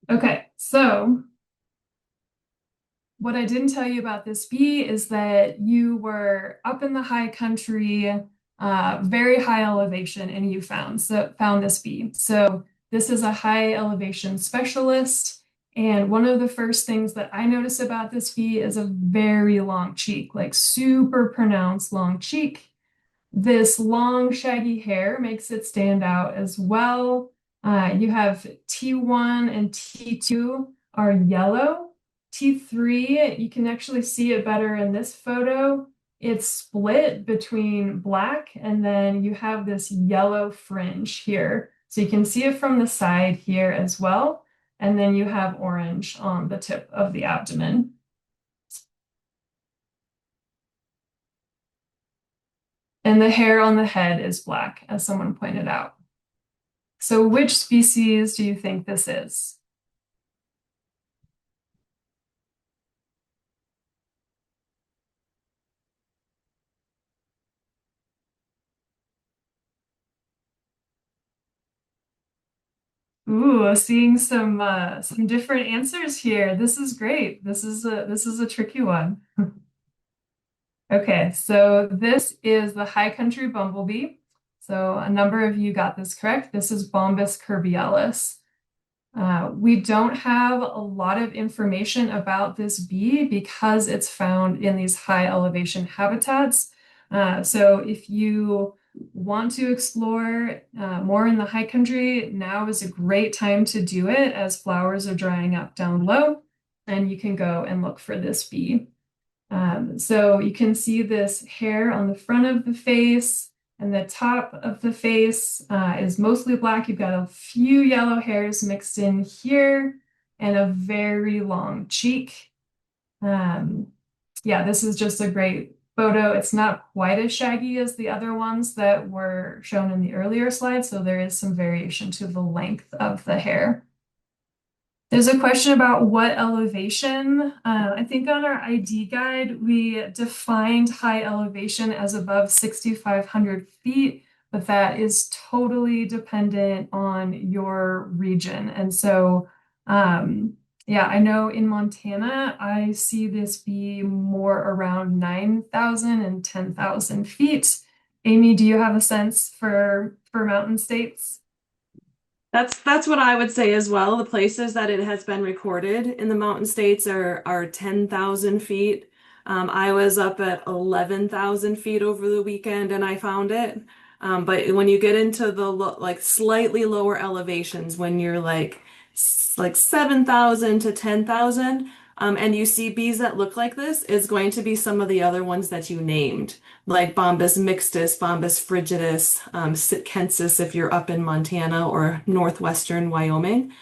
Okay, so what I didn't tell you about this bee is that you were up in the high country, very high elevation, and you found this bee. So this is a high elevation specialist. And one of the first things that I notice about this bee is a very long cheek, like super pronounced long cheek. This long, shaggy hair makes it stand out as well. You have T1 and T2 are yellow. T3, you can actually see it better in this photo. It's split between black, and then you have this yellow fringe here. So you can see it from the side here as well. And then you have orange on the tip of the abdomen. And the hair on the head is black, as someone pointed out. So which species do you think this is? Ooh, seeing some different answers here. This is great. This is a tricky one. Okay, so this is the high country bumblebee. So a number of you got this correct. This is Bombus curbialis. We don't have a lot of information about this bee because it's found in these high elevation habitats. So if you want to explore more in the high country, now is a great time to do it as flowers are drying up down low, and you can go and look for this bee. So you can see this hair on the front of the face, and the top of the face is mostly black. You've got a few yellow hairs mixed in here and a very long cheek. Um, yeah, this is just a great photo. It's not quite as shaggy as the other ones that were shown in the earlier slides, so there is some variation to the length of the hair. There's a question about what elevation. I think on our ID guide, we defined high elevation as above 6,500 feet, but that is totally dependent on your region. And so, yeah, I know in Montana, I see this be more around 9,000 and 10,000 feet. Amy, do you have a sense for mountain states? That's what I would say as well. The places that it has been recorded in the mountain states are 10,000 feet. I was up at 11,000 feet over the weekend and I found it. But when you get into the like slightly lower elevations, when you're like 7,000 to 10,000, and you see bees that look like this, is going to be some of the other ones that you named, like Bombus mixtus, Bombus frigidus, Sitkensis if you're up in Montana or northwestern Wyoming.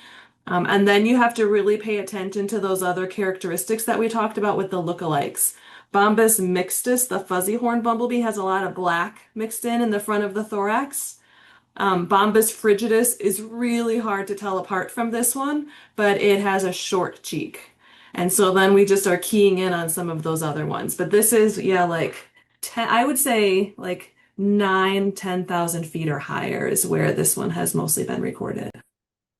And then you have to really pay attention to those other characteristics that we talked about with the lookalikes. Bombus mixtus, the fuzzy horn bumblebee, has a lot of black mixed in the front of the thorax. Bombus frigidus is really hard to tell apart from this one, but it has a short cheek. And so then we just are keying in on some of those other ones. But this is, yeah, like 10, I would say like 10,000 feet or higher is where this one has mostly been recorded.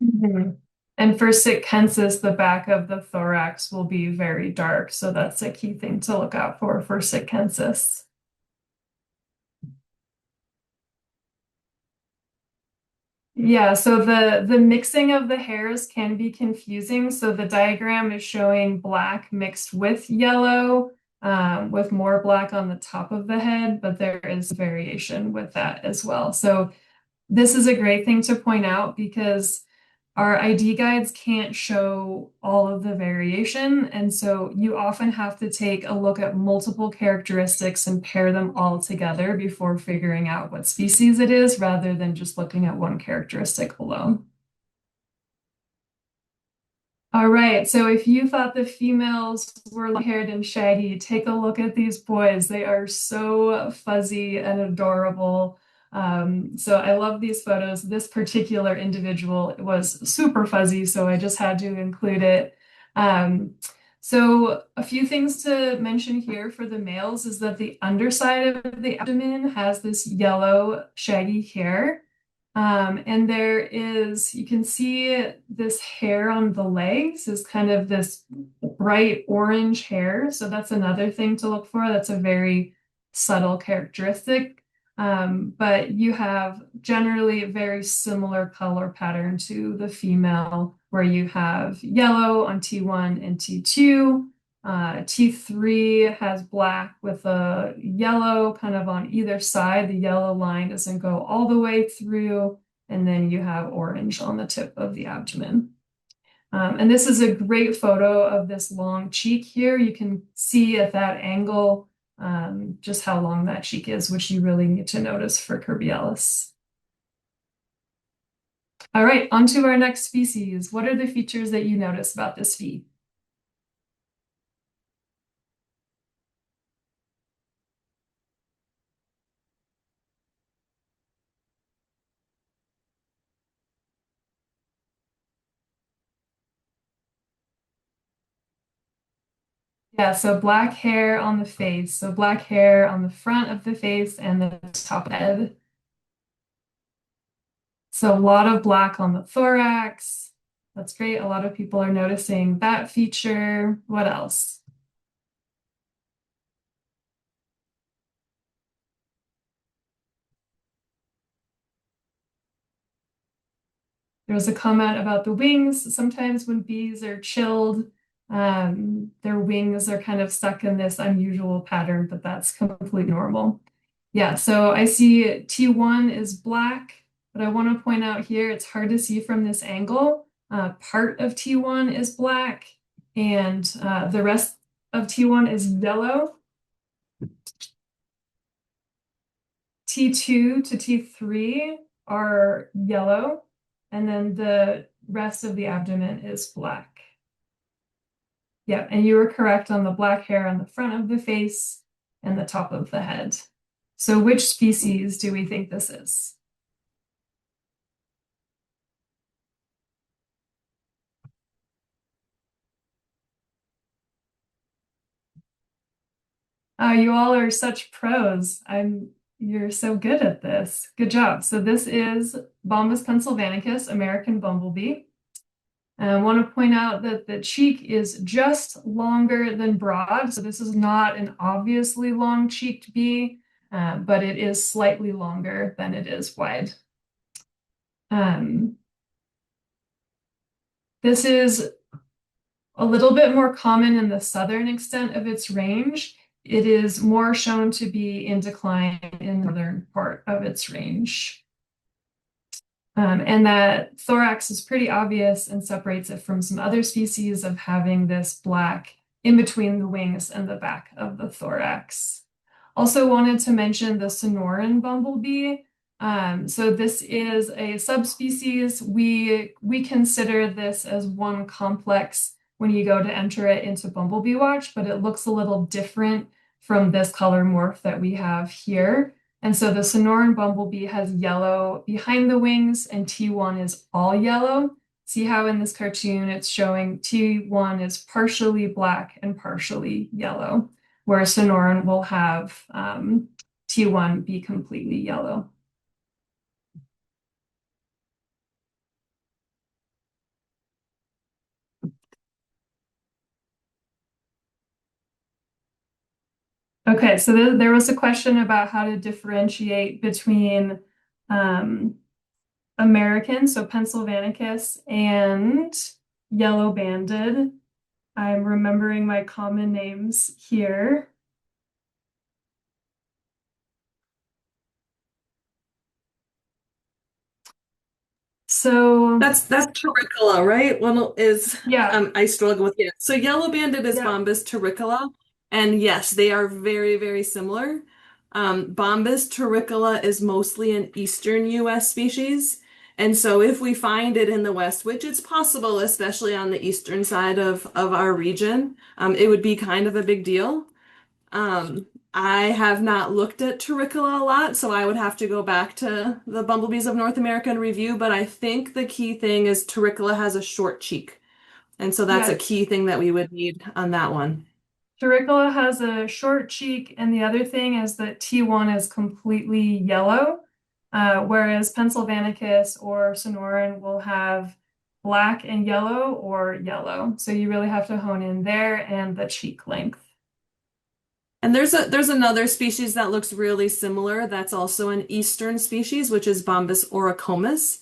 Mhm. And for Sitkensis, the back of the thorax will be very dark. So that's a key thing to look out for Sitkensis. Yeah, so the mixing of the hairs can be confusing. So the diagram is showing black mixed with yellow, with more black on the top of the head, but there is variation with that as well. So this is a great thing to point out because our ID guides can't show all of the variation. And so you often have to take a look at multiple characteristics and pair them all together before figuring out what species it is, rather than just looking at one characteristic alone. All right, so if you thought the females were long-haired and shaggy, take a look at these boys. They are so fuzzy and adorable. So I love these photos. This particular individual was super fuzzy, so I just had to include it. Um, so a few things to mention here for the males is that the underside of the abdomen has this yellow shaggy hair. And there is, you can see this hair on the legs is kind of this bright orange hair. So that's another thing to look for. That's a very subtle characteristic. But you have generally a very similar color pattern to the female, where you have yellow on T1 and T2. T3 has black with a yellow kind of on either side. The yellow line doesn't go all the way through, and then you have orange on the tip of the abdomen. And this is a great photo of this long cheek here. You can see at that angle just how long that cheek is, which you really need to notice for Curbialis. All right, on to our next species. What are the features that you notice about this bee? Yeah, so black hair on the face. So black hair on the front of the face and the top head. So a lot of black on the thorax. That's great. A lot of people are noticing that feature. What else? There was a comment about the wings. Sometimes when bees are chilled, their wings are kind of stuck in this unusual pattern, but that's completely normal. Yeah, so I see T1 is black, but I want to point out here, it's hard to see from this angle. Part of T1 is black, and the rest of T1 is yellow. T2 to T3 are yellow, and then the rest of the abdomen is black. Yeah, and you were correct on the black hair on the front of the face and the top of the head. So which species do we think this is? You all are such pros. You're so good at this. Good job. So this is Bombus pennsylvanicus, American bumblebee. And I want to point out that the cheek is just longer than broad. So this is not an obviously long-cheeked bee, but it is slightly longer than it is wide. This is a little bit more common in the southern extent of its range. It is more shown to be in decline in the northern part of its range. And that thorax is pretty obvious and separates it from some other species of having this black in between the wings and the back of the thorax. Also wanted to mention the Sonoran bumblebee. So this is a subspecies. We consider this as one complex when you go to enter it into Bumblebee Watch, but it looks a little different from this color morph that we have here. And so the Sonoran bumblebee has yellow behind the wings, and T1 is all yellow. See how in this cartoon it's showing T1 is partially black and partially yellow, whereas Sonoran will have T1 be completely yellow. Okay, so there was a question about how to differentiate between American, so Pennsylvanicus, and yellow banded. I'm remembering my common names here. So That's terricola, right? One is yeah, I struggle with it. So yellow banded is yeah, Bombus terricola, and yes, they are very, very similar. Bombus terricola is mostly an eastern U.S. species, and so if we find it in the West, which it's possible, especially on the eastern side of our region, it would be kind of a big deal. I have not looked at Terricola a lot, so I would have to go back to the Bumblebees of North America and review, but I think the key thing is Terricola has a short cheek. And so that's a yeah. key thing that we would need on that one. Terricola has a short cheek, and the other thing is that T1 is completely yellow, whereas Pennsylvanicus or Sonoran will have black and yellow or yellow. So you really have to hone in there and the cheek length. And there's another species that looks really similar. That's also an eastern species, which is Bombus oricomis.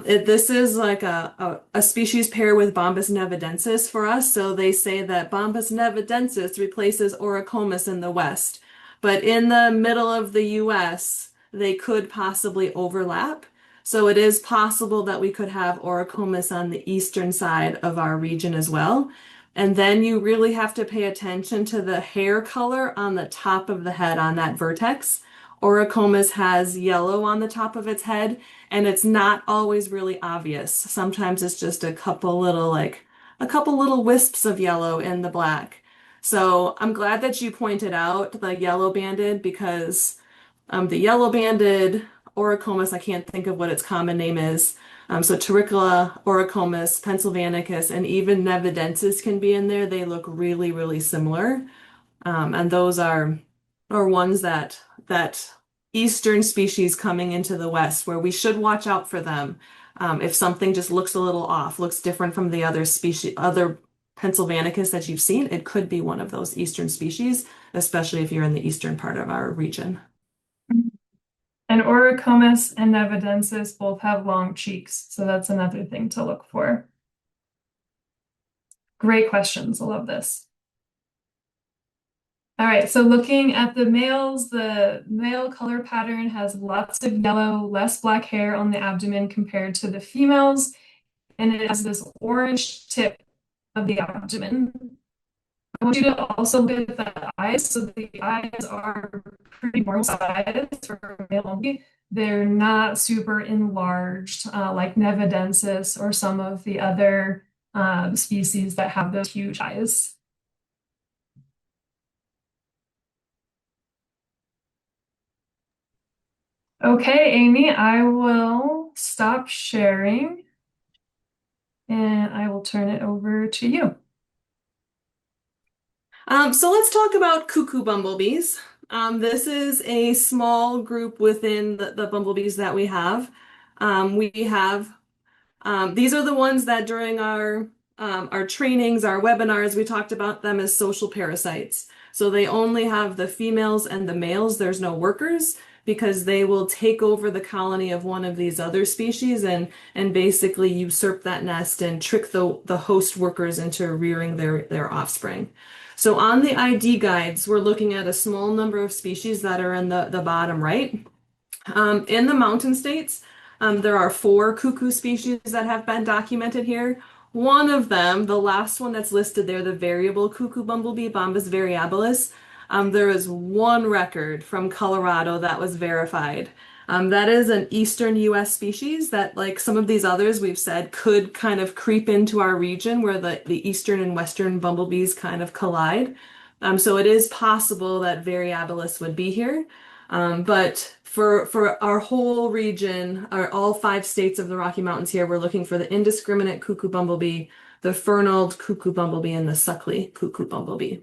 This is like a species pair with Bombus nevadensis for us. So they say that Bombus nevadensis replaces oricomis in the west, but in the middle of the U.S., they could possibly overlap. So it is possible that we could have oricomis on the eastern side of our region as well. And then you really have to pay attention to the hair color on the top of the head on that vertex. Oricomis has yellow on the top of its head, and it's not always really obvious. Sometimes it's just a couple little wisps of yellow in the black. So I'm glad that you pointed out the yellow banded because the yellow banded Oricomis, I can't think of what its common name is. So Terricola, Oricomis, Pennsylvanicus, and even Nevadensis can be in there. They look really, really similar. And those are ones that eastern species coming into the west where we should watch out for them. If something just looks a little off, looks different from the other species, other Pennsylvanicus that you've seen, it could be one of those eastern species, especially if you're in the eastern part of our region. And Oricomis and Nevadensis both have long cheeks, so that's another thing to look for. Great questions. I love this. All right, so looking at the males, the male color pattern has lots of yellow, less black hair on the abdomen compared to the females, and it has this orange tip of the abdomen. I want you to also look at the eyes. So the eyes are pretty normal size for male only. They're not super enlarged like Nevadensis or some of the other species that have those huge eyes. Okay, Amy, I will stop sharing and I will turn it over to you. So let's talk about cuckoo bumblebees. This is a small group within the bumblebees that we have. We have these are the ones that during our trainings, our webinars, we talked about them as social parasites. So they only have the females and the males. There's no workers because they will take over the colony of one of these other species and basically usurp that nest and trick the host workers into rearing their offspring. So on the ID guides, we're looking at a small number of species that are in the bottom right. In the mountain states, there are 4 cuckoo species that have been documented here. One of them, the last one that's listed there, the variable cuckoo bumblebee, Bombus variabilis, there is one record from Colorado that was verified. That is an eastern US species that, like some of these others we've said, could kind of creep into our region where the eastern and western bumblebees kind of collide. So it is possible that variabilis would be here. But for our whole region, all 5 states of the Rocky Mountains here, we're looking for the indiscriminate cuckoo bumblebee, the fernald cuckoo bumblebee, and the suckly cuckoo bumblebee.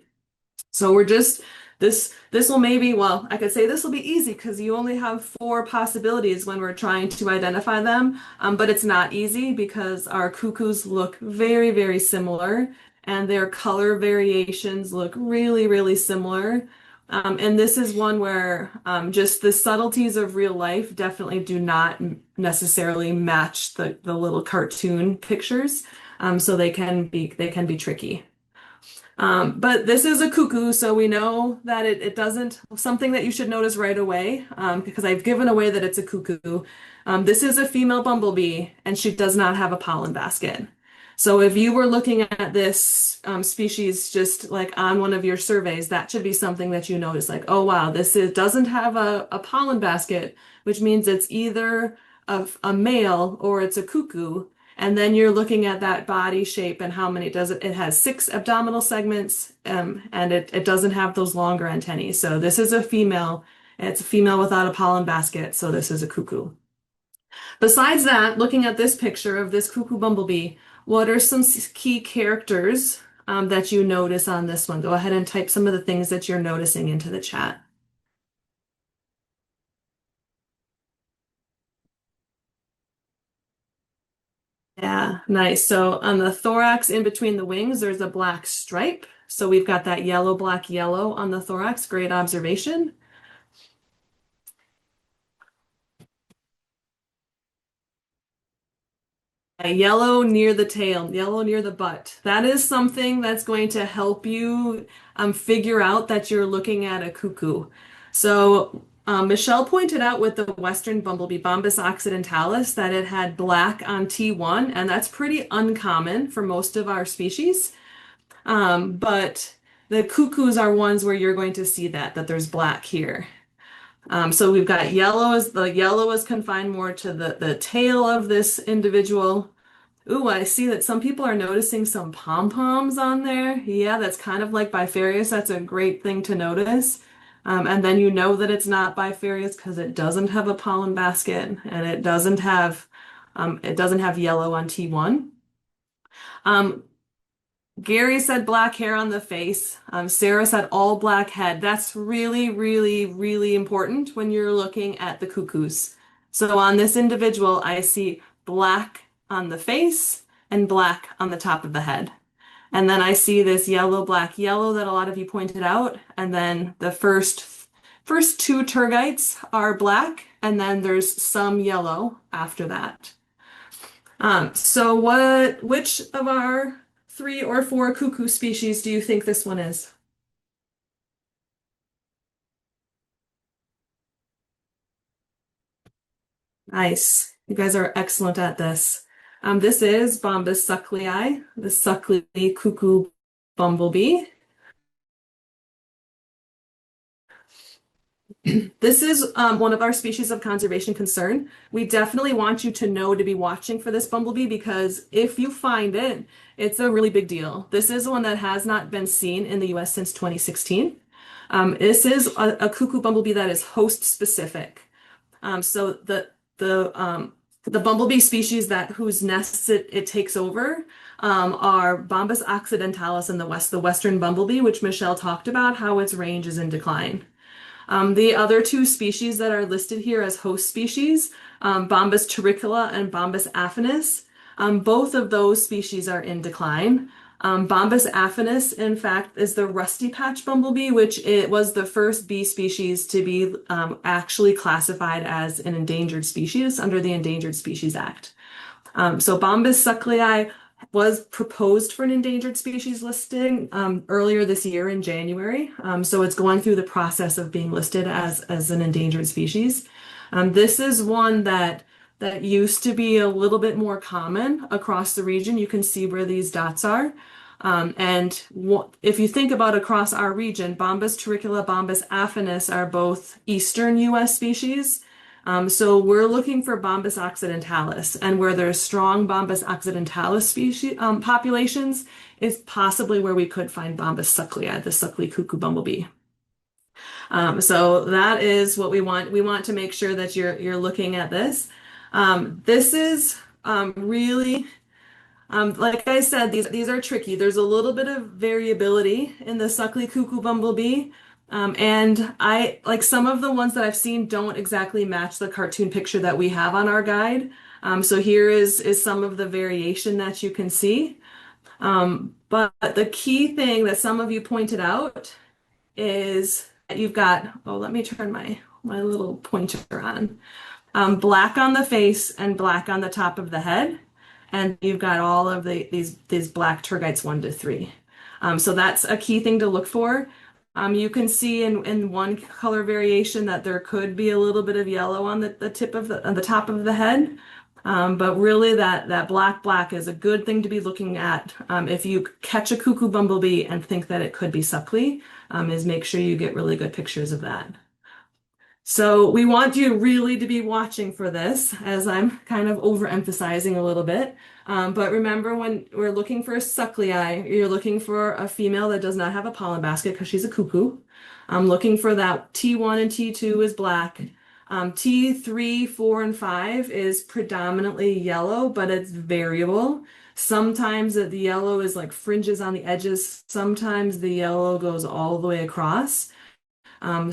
So we're just this will maybe, well, I could say this will be easy because you only have 4 possibilities when we're trying to identify them. But it's not easy because our cuckoos look very, very similar and their color variations look really, really similar. And this is one where just the subtleties of real life definitely do not necessarily match the little cartoon pictures. So they can be tricky. But this is a cuckoo, so we know that it doesn't, something that you should notice right away, because I've given away that it's a cuckoo. This is a female bumblebee, and she does not have a pollen basket. So if you were looking at this species just like on one of your surveys, that should be something that you notice, like, oh wow, doesn't have a pollen basket, which means it's either a male or it's a cuckoo. And then you're looking at that body shape and how many does it. It has 6 abdominal segments, and it doesn't have those longer antennae. So this is a female. It's a female without a pollen basket, so this is a cuckoo. Besides that, looking at this picture of this cuckoo bumblebee, what are some key characters that you notice on this one? Go ahead and type some of the things that you're noticing into the chat. Yeah, nice. So on the thorax in between the wings, there's a black stripe. So we've got that yellow, black, yellow on the thorax. Great observation. Yellow near the tail, yellow near the butt. That is something that's going to help you figure out that you're looking at a cuckoo. So Michelle pointed out with the Western bumblebee, Bombus occidentalis, that it had black on T1, and that's pretty uncommon for most of our species. But the cuckoos are ones where you're going to see that there's black here. So we've got yellow the yellow is confined more to the tail of this individual. Ooh, I see that some people are noticing some pom-poms on there. Yeah, that's kind of like bifarious. That's a great thing to notice. And then you know that it's not bifarious because it doesn't have a pollen basket and it doesn't have yellow on T1. Um, Gary said black hair on the face. Sarah said all black head. That's really, really, really important when you're looking at the cuckoos. So on this individual, I see black on the face and black on the top of the head. And then I see this yellow, black, yellow that a lot of you pointed out. And then the first 2 tergites are black. and then there's some yellow after that. Which of our three or four cuckoo species do you think this one is? Nice. You guys are excellent at this. This is Bombus sucklei, the suckly cuckoo bumblebee. This is one of our species of conservation concern. We definitely want you to know to be watching for this bumblebee because if you find it, it's a really big deal. This is one that has not been seen in the US since 2016. This is a cuckoo bumblebee that is host specific. So the bumblebee species that whose nests it takes over are Bombus occidentalis in the western bumblebee, which Michelle talked about, how its range is in decline. The other two species that are listed here as host species, Bombus turricula and Bombus affinis, both of those species are in decline. Bombus affinis, in fact, is the rusty patch bumblebee, which it was the first bee species to be actually classified as an endangered species under the Endangered Species Act. So Bombus sucklei was proposed for an endangered species listing earlier this year in January. So it's going through the process of being listed as an endangered species. This is one that used to be a little bit more common across the region. You can see where these dots are. If you think about across our region, Bombus turricula, Bombus affinis are both eastern US species. So we're looking for Bombus occidentalis, and where there's strong Bombus occidentalis species populations is possibly where we could find Bombus sucklei, the suckly cuckoo bumblebee. So that is what we want. We want to make sure that you're looking at this. This is really like I said, these are tricky. There's a little bit of variability in the suckly cuckoo bumblebee. And I like some of the ones that I've seen don't exactly match the cartoon picture that we have on our guide. So here is some of the variation that you can see. But the key thing that some of you pointed out is that you've got, oh, let me turn my little pointer on. Black on the face and black on the top of the head. And you've got all of these black tergites 1 to 3. So that's a key thing to look for. You can see in one color variation that there could be a little bit of yellow on the tip of on the top of the head. But really that black is a good thing to be looking at if you catch a cuckoo bumblebee and think that it could be suckly, is make sure you get really good pictures of that. So we want you really to be watching for this, as I'm kind of overemphasizing a little bit. But remember, when we're looking for a sucklei, you're looking for a female that does not have a pollen basket because she's a cuckoo. I'm looking for that T1 and T2 is black. T3, 4, and 5 is predominantly yellow, but it's variable. Sometimes the yellow is like fringes on the edges. Sometimes the yellow goes all the way across.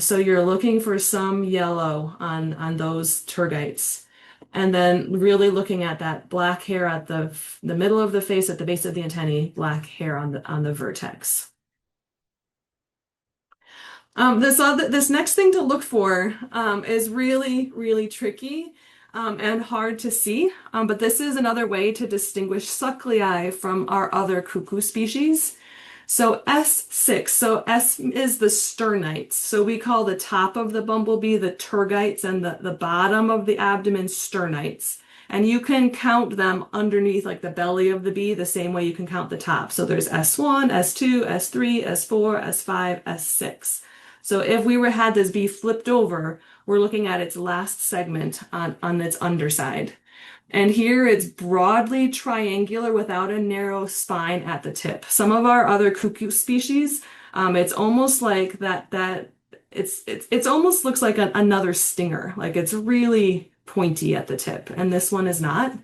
So you're looking for some yellow on those tergites. And then really looking at that black hair at the middle of the face, at the base of the antennae, black hair on the vertex. This next thing to look for is really, really tricky and hard to see. But this is another way to distinguish sucklei from our other cuckoo species. So S6, so S is the sternites. So we call the top of the bumblebee the tergites and the bottom of the abdomen sternites. And you can count them underneath like the belly of the bee the same way you can count the top. So there's S1, S2, S3, S4, S5, S6. So if we had this bee flipped over, we're looking at its last segment on its underside. And here it's broadly triangular without a narrow spine at the tip. Some of our other cuckoo species, it's almost like it's almost looks like another stinger. Like it's really pointy at the tip, and this one is not.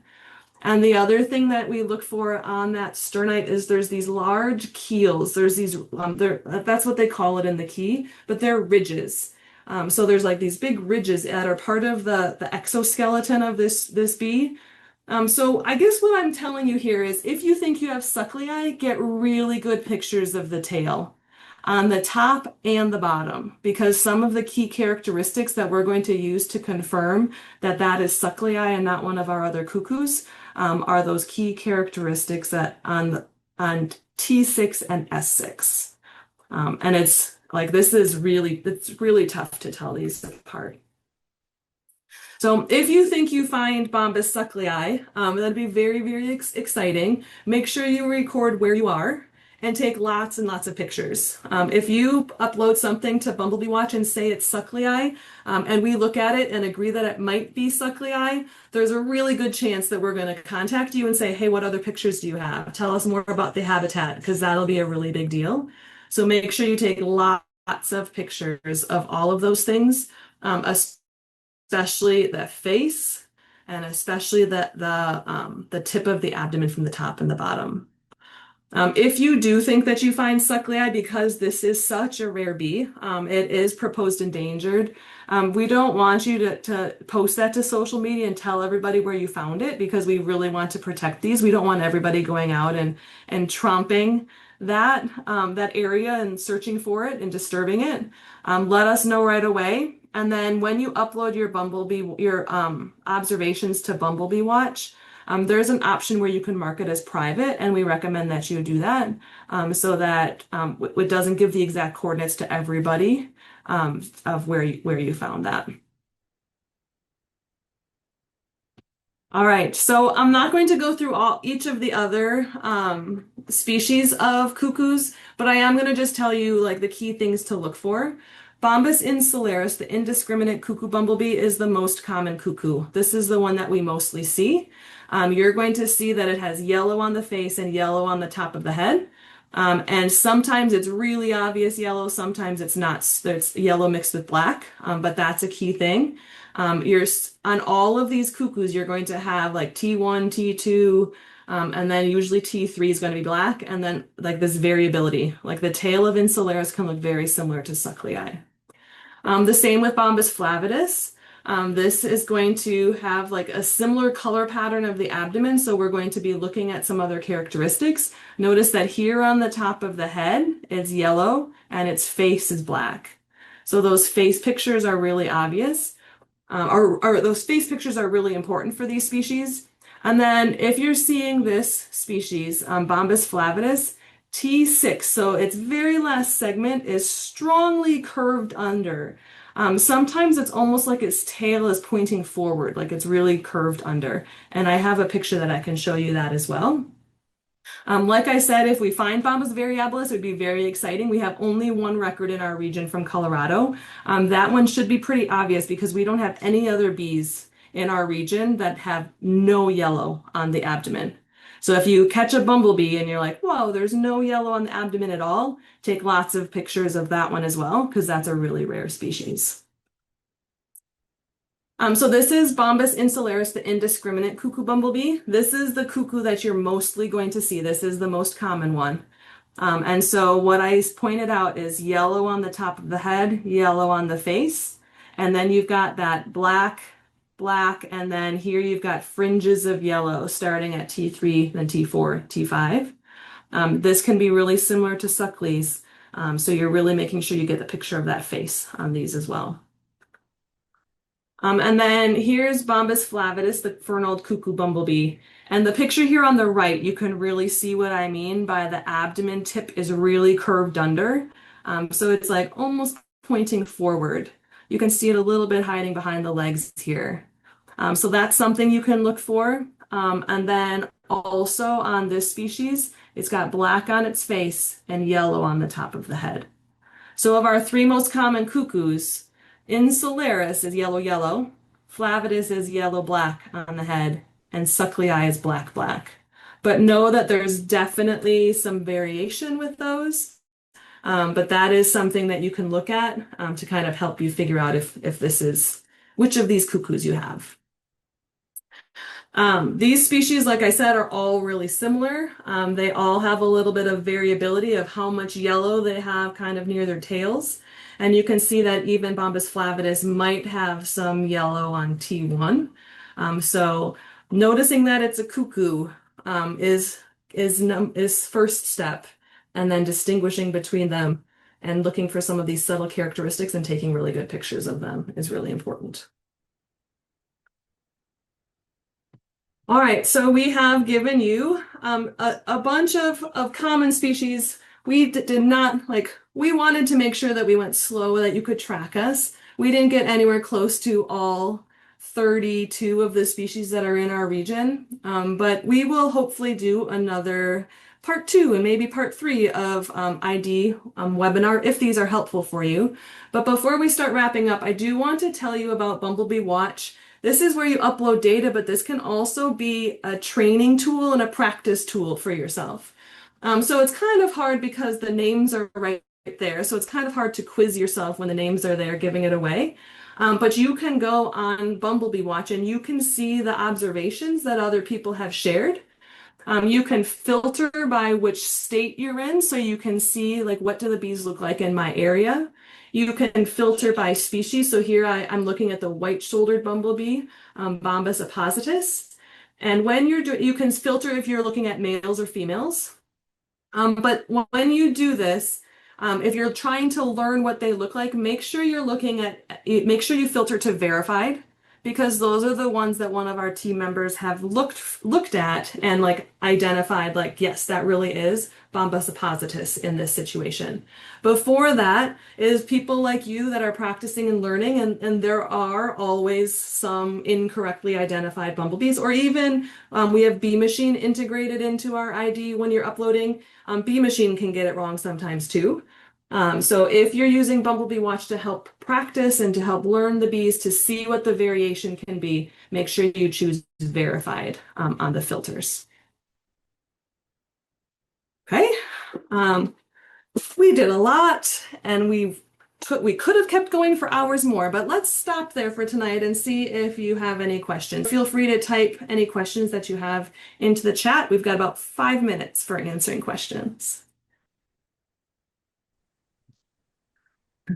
And the other thing that we look for on that sternite is there's these large keels. There's these, that's what they call it in the key, but they're ridges. So there's like these big ridges that are part of the exoskeleton of this bee. So I guess what I'm telling you here is if you think you have sucklei, get really good pictures of the tail. on the top and the bottom, because some of the key characteristics that we're going to use to confirm that that is Sucklei and not one of our other cuckoos are those key characteristics that on T6 and S6. And it's like it's really tough to tell these apart. So if you think you find Bombus sucklei, that'd be very, very exciting. Make sure you record where you are and take lots and lots of pictures. If you upload something to Bumblebee Watch and say it's sucklei, and we look at it and agree that it might be sucklei, there's a really good chance that we're going to contact you and say, hey, what other pictures do you have? Tell us more about the habitat, because that'll be a really big deal. So make sure you take lots of pictures of all of those things, especially the face and especially the tip of the abdomen from the top and the bottom. If you do think that you find sucklei, because this is such a rare bee, it is proposed endangered. We don't want you to post that to social media and tell everybody where you found it, because we really want to protect these. We don't want everybody going out and tromping that area and searching for it and disturbing it. Let us know right away. And then when you upload your observations to Bumblebee Watch, there's an option where you can mark it as private, and we recommend that you do that so that it doesn't give the exact coordinates to everybody of where you found that. All right, so I'm not going to go through each of the other species of cuckoos, but I am going to just tell you like the key things to look for. Bombus insularis, the indiscriminate cuckoo bumblebee, is the most common cuckoo. This is the one that we mostly see. You're going to see that it has yellow on the face and yellow on the top of the head. And sometimes it's really obvious yellow, sometimes it's not. It's yellow mixed with black, but that's a key thing. On all of these cuckoos, you're going to have like T1, T2, and then usually T3 is going to be black, and then like this variability, like the tail of insularis can look very similar to sucklei. The same with Bombus flavidus. This is going to have like a similar color pattern of the abdomen, so we're going to be looking at some other characteristics. Notice that here on the top of the head, it's yellow and its face is black. So those face pictures are really obvious, or those face pictures are really important for these species. And then if you're seeing this species, Bombus flavidus, T6, so its very last segment is strongly curved under. Sometimes it's almost like its tail is pointing forward, like it's really curved under. And I have a picture that I can show you that as well. Like I said, if we find Bombus variabilis, it would be very exciting. We have only one record in our region from Colorado. That one should be pretty obvious because we don't have any other bees in our region that have no yellow on the abdomen. So if you catch a bumblebee and you're like, whoa, there's no yellow on the abdomen at all, take lots of pictures of that one as well, because that's a really rare species. So this is Bombus insularis, the indiscriminate cuckoo bumblebee. This is the cuckoo that you're mostly going to see. This is the most common one. And so what I pointed out is yellow on the top of the head, yellow on the face, and then you've got that black, and then here you've got fringes of yellow starting at T3, then T4, T5. This can be really similar to suckleis, so you're really making sure you get the picture of that face on these as well. And then here's Bombus flavidus, the fernald cuckoo bumblebee. And the picture here on the right, you can really see what I mean by the abdomen tip is really curved under. So it's like almost pointing forward. You can see it a little bit hiding behind the legs here. So that's something you can look for. And then also on this species, it's got black on its face and yellow on the top of the head. So of our three most common cuckoos, insularis is yellow, flavidus is yellow-black on the head, and sucklei is black. But know that there's definitely some variation with those. But that is something that you can look at to kind of help you figure out if this is which of these cuckoos you have. These species, like I said, are all really similar. They all have a little bit of variability of how much yellow they have kind of near their tails. And you can see that even Bombus flavidus might have some yellow on T1. So noticing that it's a cuckoo is first step, and then distinguishing between them and looking for some of these subtle characteristics and taking really good pictures of them is really important. All right, so we have given you a bunch of common species. We did not like, we wanted to make sure that we went slow, that you could track us. We didn't get anywhere close to all 32 of the species that are in our region, but we will hopefully do another part 2 and maybe part 3 of ID webinar if these are helpful for you. But before we start wrapping up, I do want to tell you about Bumblebee Watch. This is where you upload data, but this can also be a training tool and a practice tool for yourself. So it's kind of hard because the names are right there. So it's kind of hard to quiz yourself when the names are there, giving it away. But you can go on Bumblebee Watch and you can see the observations that other people have shared. You can filter by which state you're in, so you can see like what do the bees look like in my area. You can filter by species. So here I'm looking at the white-shouldered bumblebee, Bombus appositus. And when you're doing, you can filter if you're looking at males or females. But when you do this, if you're trying to learn what they look like, make sure you're looking at, make sure you filter to verified, because those are the ones that one of our team members have looked at and like identified like, yes, that really is Bombus appositus in this situation. Before that is people like you that are practicing and learning, and there are always some incorrectly identified bumblebees, or even we have Bee Machine integrated into our ID when you're uploading. Bee Machine can get it wrong sometimes too. So if you're using Bumblebee Watch to help practice and to help learn the bees to see what the variation can be, make sure you choose verified on the filters. Okay, we did a lot and we could have kept going for hours more, but let's stop there for tonight and see if you have any questions. Feel free to type any questions that you have into the chat. We've got about 5 minutes for answering questions.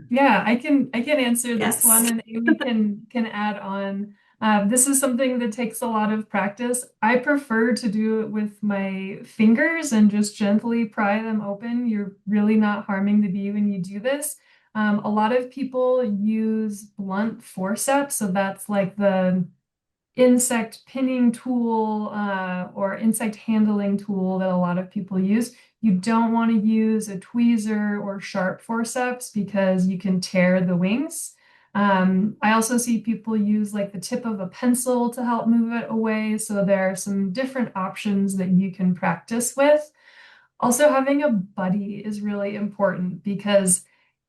Yeah, I can answer this Yes. one, and Amy can add on. This is something that takes a lot of practice. I prefer to do it with my fingers and just gently pry them open. You're really not harming the bee when you do this. A lot of people use blunt forceps, so that's like the insect pinning tool or insect handling tool that a lot of people use. You don't want to use a tweezer or sharp forceps because you can tear the wings. I also see people use like the tip of a pencil to help move it away. So there are some different options that you can practice with. Also, having a buddy is really important because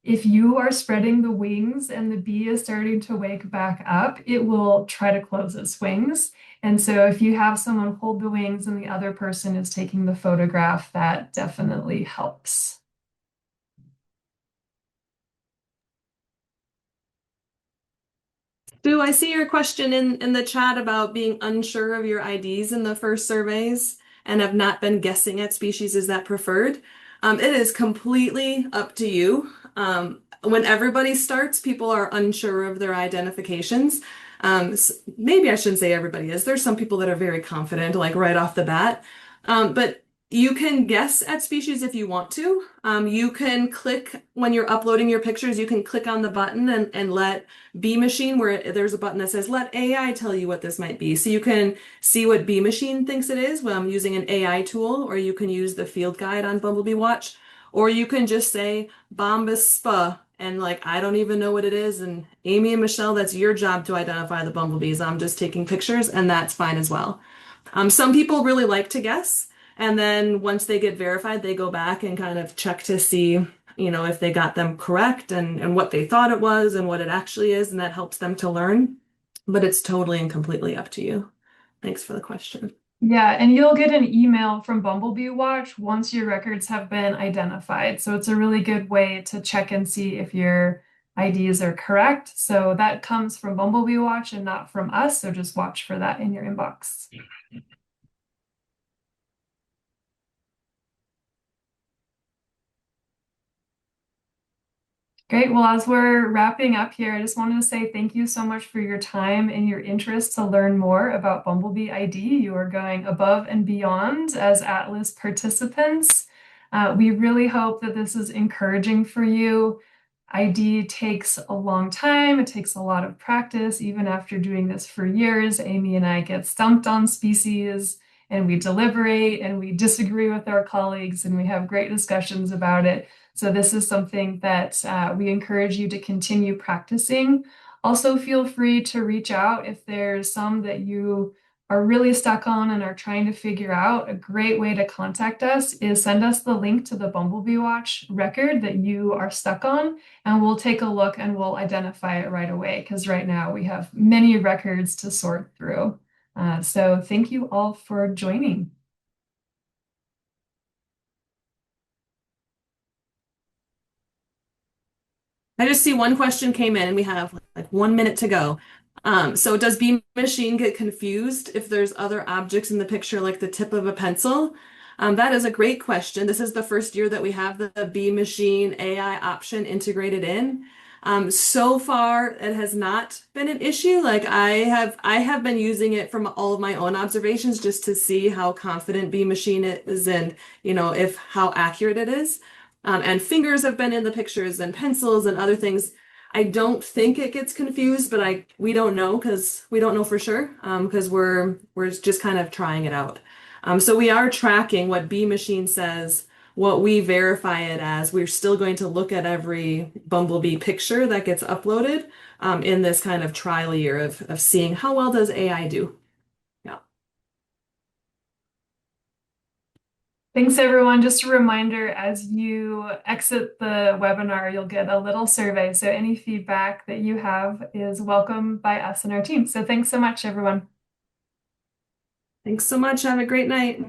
if you are spreading the wings and the bee is starting to wake back up, it will try to close its wings. And so if you have someone hold the wings and the other person is taking the photograph, that definitely helps. Do I see your question in the chat about being unsure of your IDs in the first surveys and have not been guessing at species is that preferred? It is completely up to you. When everybody starts, people are unsure of their identifications. Maybe I shouldn't say everybody is. There's some people that are very confident, like right off the bat. But you can guess at species if you want to. You can click, when you're uploading your pictures, you can click on the button and let Bee Machine, where there's a button that says, let AI tell you what this might be. So you can see what Bee Machine thinks it is when I'm using an AI tool, or you can use the field guide on Bumblebee Watch, or you can just say Bombus spa, and like, I don't even know what it is. And Amy and Michelle, that's your job to identify the bumblebees. I'm just taking pictures, and that's fine as well. Some people really like to guess. And then once they get verified, they go back and kind of check to see, if they got them correct and what they thought it was and what it actually is. And that helps them to learn. But it's totally and completely up to you. Thanks for the question. Yeah, and you'll get an email from Bumblebee Watch once your records have been identified. So it's a really good way to check and see if your IDs are correct. So that comes from Bumblebee Watch and not from us. So just watch for that in your inbox. Great. Well, as we're wrapping up here, I just wanted to say thank you so much for your time and your interest to learn more about Bumblebee ID. You are going above and beyond as Atlas participants. We really hope that this is encouraging for you. ID takes a long time. It takes a lot of practice. Even after doing this for years, Amy and I get stumped on species and we deliberate and we disagree with our colleagues and we have great discussions about it. So this is something that we encourage you to continue practicing. Also, feel free to reach out if there's some that you are really stuck on and are trying to figure out. A great way to contact us is send us the link to the Bumblebee Watch record that you are stuck on, and we'll take a look and we'll identify it right away because right now we have many records to sort through. So thank you all for joining. I just see one question came in and we have like 1 minute to go. So does Bee Machine get confused if there's other objects in the picture like the tip of a pencil? That is a great question. This is the first year that we have the Bee Machine AI option integrated in. So far, it has not been an issue. Like I have been using it from all of my own observations just to see how confident Bee Machine is and if how accurate it is. And fingers have been in the pictures and pencils and other things. I don't think it gets confused, but we don't know because we don't know for sure because we're just kind of trying it out. So we are tracking what Bee Machine says, what we verify it as. We're still going to look at every bumblebee picture that gets uploaded in this kind of trial year of seeing how well does AI do. Yeah. Thanks, everyone. Just a reminder, as you exit the webinar, you'll get a little survey. So any feedback that you have is welcome by us and our team. So thanks so much, everyone. Thanks so much. Have a great night.